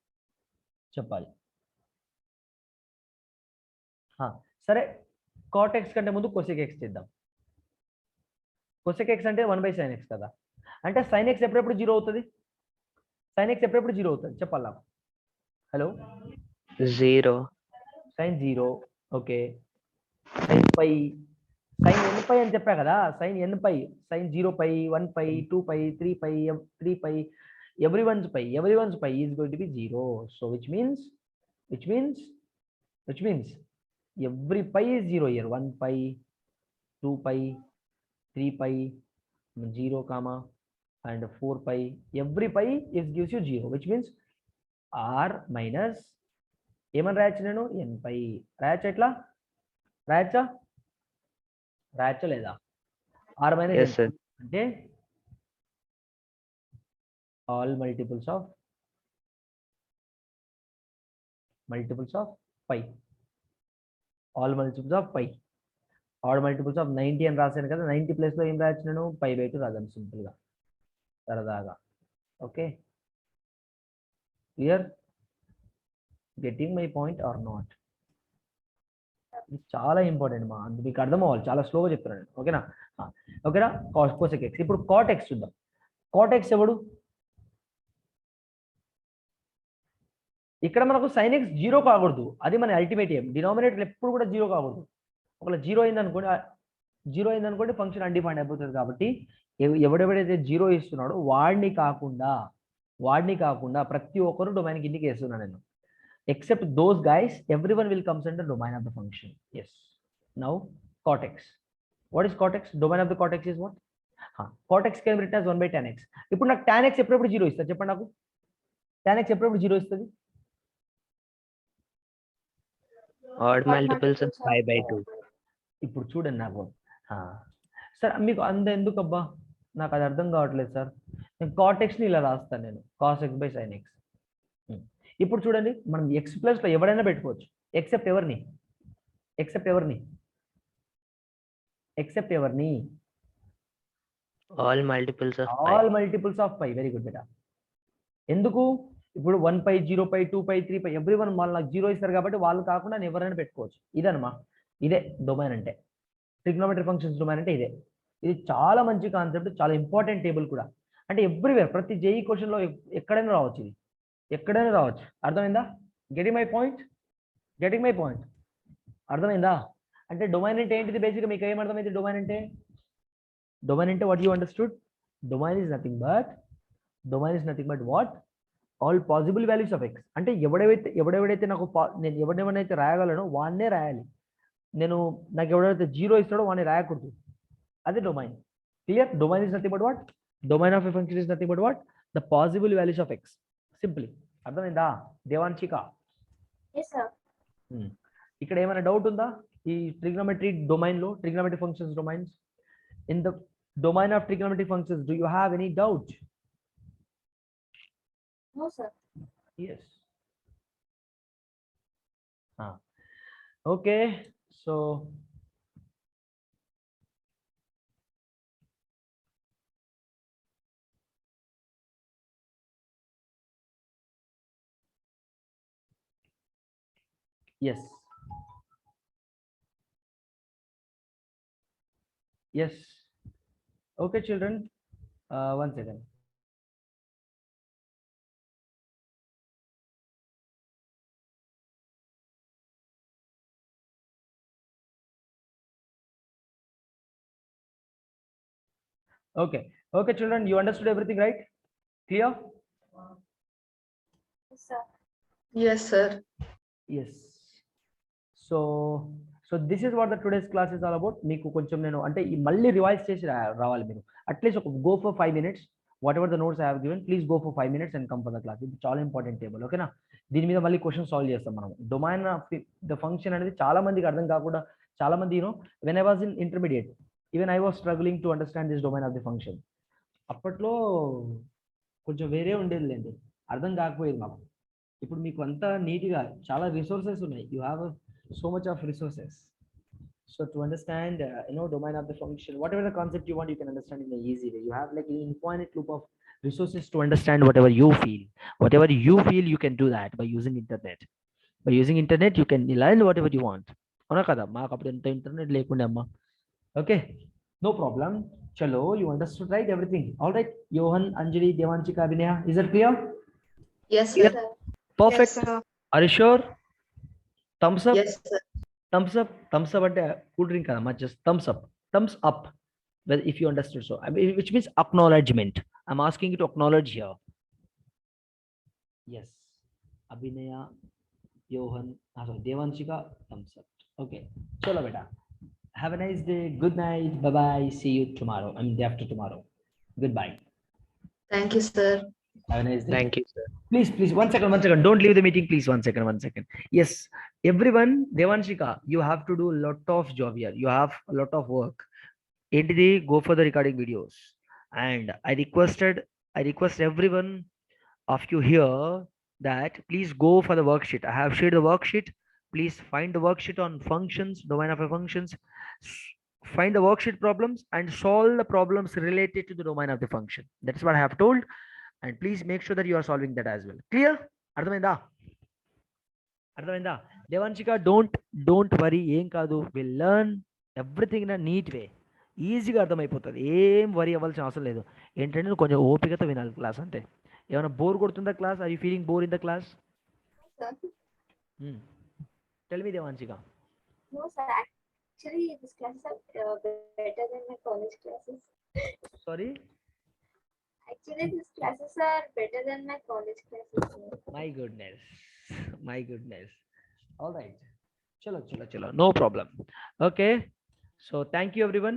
సరే కాటెక్స్ కంటే ముందు కొసెక్ ఎక్స్ చేద్దాం. కొసెక్ ఎక్స్ అంటే 1/sin x కదా. అంటే sin x ఎప్పుడెప్పుడు జీరో అవుతుంది? sin x ఎప్పుడెప్పుడు జీరో అవుతుంది చెప్పాలి నాకు. Hello 0. sin 0 okay. sin π sin nπ అని చెప్పా కదా. sin nπ sin 0π 1π 2π 3π everyone's π is going to be 0. So which means every π is 0 here. 1π 2π 3π 0 comma and 4π every π is gives you 0, which means r minus ఏమని రాయొచ్చు నేను? nπ రాయొచ్చు. ఎట్లా రాయొచ్చా లేదా? r minus Yes, sir. అంటే all multiples of pi. All multiples of pi. Odd multiples of 90 అని రాశాను కదా. 90 ప్లస్ లో ఏం రాయొచ్చు నేను? π/2 రాద్దాం సింపుల్ గా సరదాగా. Okay clear? Getting my point or not? ఇది చాలా ఇంపార్టెంట్ మా. మీకు అర్థం అవ్వాలి. చాలా స్లోగా చెప్తున్నాను. ఓకేనా? Cosec X. ఇప్పుడు కాట్ ఎక్స్ చూద్దాం. కాట్ ఎక్స్ ఎవడు? ఇక్కడ మనకు sin x జీరో కాకూడదు. అది మన అల్టిమేట్ ఎయిమ్. డినామినేటర్ ఎప్పుడు కూడా జీరో కాకూడదు. ఒకవేళ జీరో అయిందనుకోండి ఫంక్షన్ అన్డిఫైన్డ్ అయిపోతుంది. కాబట్టి ఎవడెవడైతే జీరో ఇస్తున్నాడో వాడిని కాకుండా ప్రతి ఒక్కరు డొమైన్ కిందికి వేస్తున్నాను నేను. Except those guys everyone will comes under domain of the function. As now cot x. What is cot x? Domain of the cot x is what? Cot x can be written as 1/tan x. ఇప్పుడు నాకు tan x ఎప్పుడెప్పుడు zero ఇస్తుంది చెప్పండి నాకు. tan x ఎప్పుడెప్పుడు zero ఇస్తుంది? Odd multiples of 5/2. ఇప్పుడు చూడండి నాకు సార్ మీకు అంత ఎందుకు అబ్బా నాకు అది అర్థం కావట్లేదు సార్. నేను cot x ని ఇలా రాస్తాను, నేను cos x by sin x. ఇప్పుడు చూడండి, మనం x ప్లస్ లో ఎవడైనా పెట్టుకోవచ్చు ఎక్సెప్ట్ ఎవరిని, ఎక్సెప్ట్ ఎవరిని, ఎక్సెప్ట్ ఎవరిని, All multiples of pi. All multiples of pi. Very good బేటా. ఎందుకు? ఇప్పుడు 1 పై 0 పై 2 పై 3 పై ఎవ్రీ వన్ వాళ్ళు నాకు 0 ఇస్తారు కాబట్టి వాళ్ళు కాకుండా నేను ఎవరైనా పెట్టుకోవచ్చు. ఇదనమా, ఇదే డొమైన్ అంటే, ట్రిగ్నోమెట్రీ ఫంక్షన్స్ డొమైన్ అంటే ఇదే. ఇది చాలా మంచి కాన్సెప్ట్, చాలా ఇంపార్టెంట్ టేబుల్ కూడా. అంటే ఎవ్రీవేర్, ప్రతి జేఈ క్వశ్చన్ లో ఎక్కడైనా రావచ్చు, ఇది ఎక్కడైనా రావచ్చు. అర్థమైందా? Getting my point, getting my point, అర్థమైందా? అంటే డొమైన్ అంటే ఏంటిది? బేసిక్గా మీకు ఏం అర్థమైంది డొమైన్ అంటే? డొమైన్ అంటే what you understood? Domain is nothing but what? All possible values of x. అంటే ఎవడెవడైతే నాకు నేను ఎవడెవడైతే రాయగలను వాన్నే రాయాలి. నాకు ఎవడైతే 0 ఇస్తాడో వాడిని రాయకూడదు. అదే domain. Clear? Domain is nothing but what? Domain of a function is nothing but what? The possible values of X. Simply. అర్థమైందా దేవాంశిక? Yes, sir. ఇక్కడ ఏమైనా డౌట్ ఉందా ఈ ట్రిగ్నోమెట్రీ డొమైన్ లో, trigonometry functions domains? In the domain of trigonometry functions, do you have any doubt? No, sir. Yes. Okay, so yes, yes. Okay, children, 1 second. Okay, okay, children, you understood everything, right? Clear? Yes, sir. Yes, sir. Yes. So this is what the today's class is all about. మీకు కొంచెం నేను అంటే ఈ మళ్ళీ revise చేసి రావాలి మీరు. At least ఒక go for 5 minutes. What ever the notes I have given, please go for 5 minutes and come for the class. ఇది చాలా ఇంపార్టెంట్ టేబుల్. ఓకేనా? దీని మీద మళ్ళీ క్వశ్చన్ సాల్వ్ చేస్తాం మనం. డొమైన్ ఆఫ్ ద ఫంక్షన్ అనేది చాలా మందికి అర్థం కాకుండా, చాలా మంది when I was in intermediate, even I was struggling to understand this domain of the function. అప్పట్లో కొంచెం వేరే ఉండేదిలేండి, అర్థం కాకపోయేది మాకు. ఇప్పుడు మీకు అంతా నీట్గా చాలా రిసోర్సెస్ ఉన్నాయి. You have so much of resources. So to understand domain of the function, whatever the concept you want, you can understand in an easy way. You have like an infinite loop of resources to understand whatever you feel. You can do that by using internet. By using internet you can learn whatever you want. అవునా కదా? మాకు అప్పుడు ఎంత internet లేకుండా అమ్మా. Okay, no problem. Chalo, you understood, right? Everything all right? Johan, Anjali, Devanchika, Abhinaya, is that clear? Yes, sir. Perfect. Yes, sir. Are you sure? Thumbs up. Yes, sir. Thumbs up అంటే cool drink కదమ్మా, just thumbs up well if you understood. So which means acknowledgement. I'm asking you to acknowledge here. Yes, Abhinaya, Johan, sorry, Devanshika, thumbs up. Okay, chalo beta, have a nice day, good night, bye bye, see you tomorrow, I mean day after tomorrow. Goodbye. Thank you, sir. Have a nice day. Thank you, sir. Please, one second, don't leave the meeting, please. One second. Yes, everyone, Devanshika, you have to do a lot of job here. You have a lot of work. Entity, go for the recording videos. And I request everyone of you here that please go for the worksheet. I have shared the worksheet. Please find the worksheet on functions, domain of a functions. Find the worksheet problems and solve the problems related to the domain of the function. That's what I have told. And please make sure that you are solving that as well. Clear? Ardhamainda? Devanshika, don't worry, ఏం కాదు. We'll learn everything in a neat way. ఈజీగా అర్థమైపోతుంది, ఏం worry అవ్వాల్సిన అవసరం లేదు. ఏంటంటే నువ్వు కొంచెం ఓపికతో వినాలి క్లాస్. అంటే ఏమైనా బోర్ కొడుతుందా class? Are you feeling bore in the class? Sir. Tell me, Devanshika. No, sir. Actually, these classes are better than my college classes. Sorry? Actually, these classes are better than my college classes. Sir. My goodness. All right. Chalo. No problem. Okay. So thank you everyone.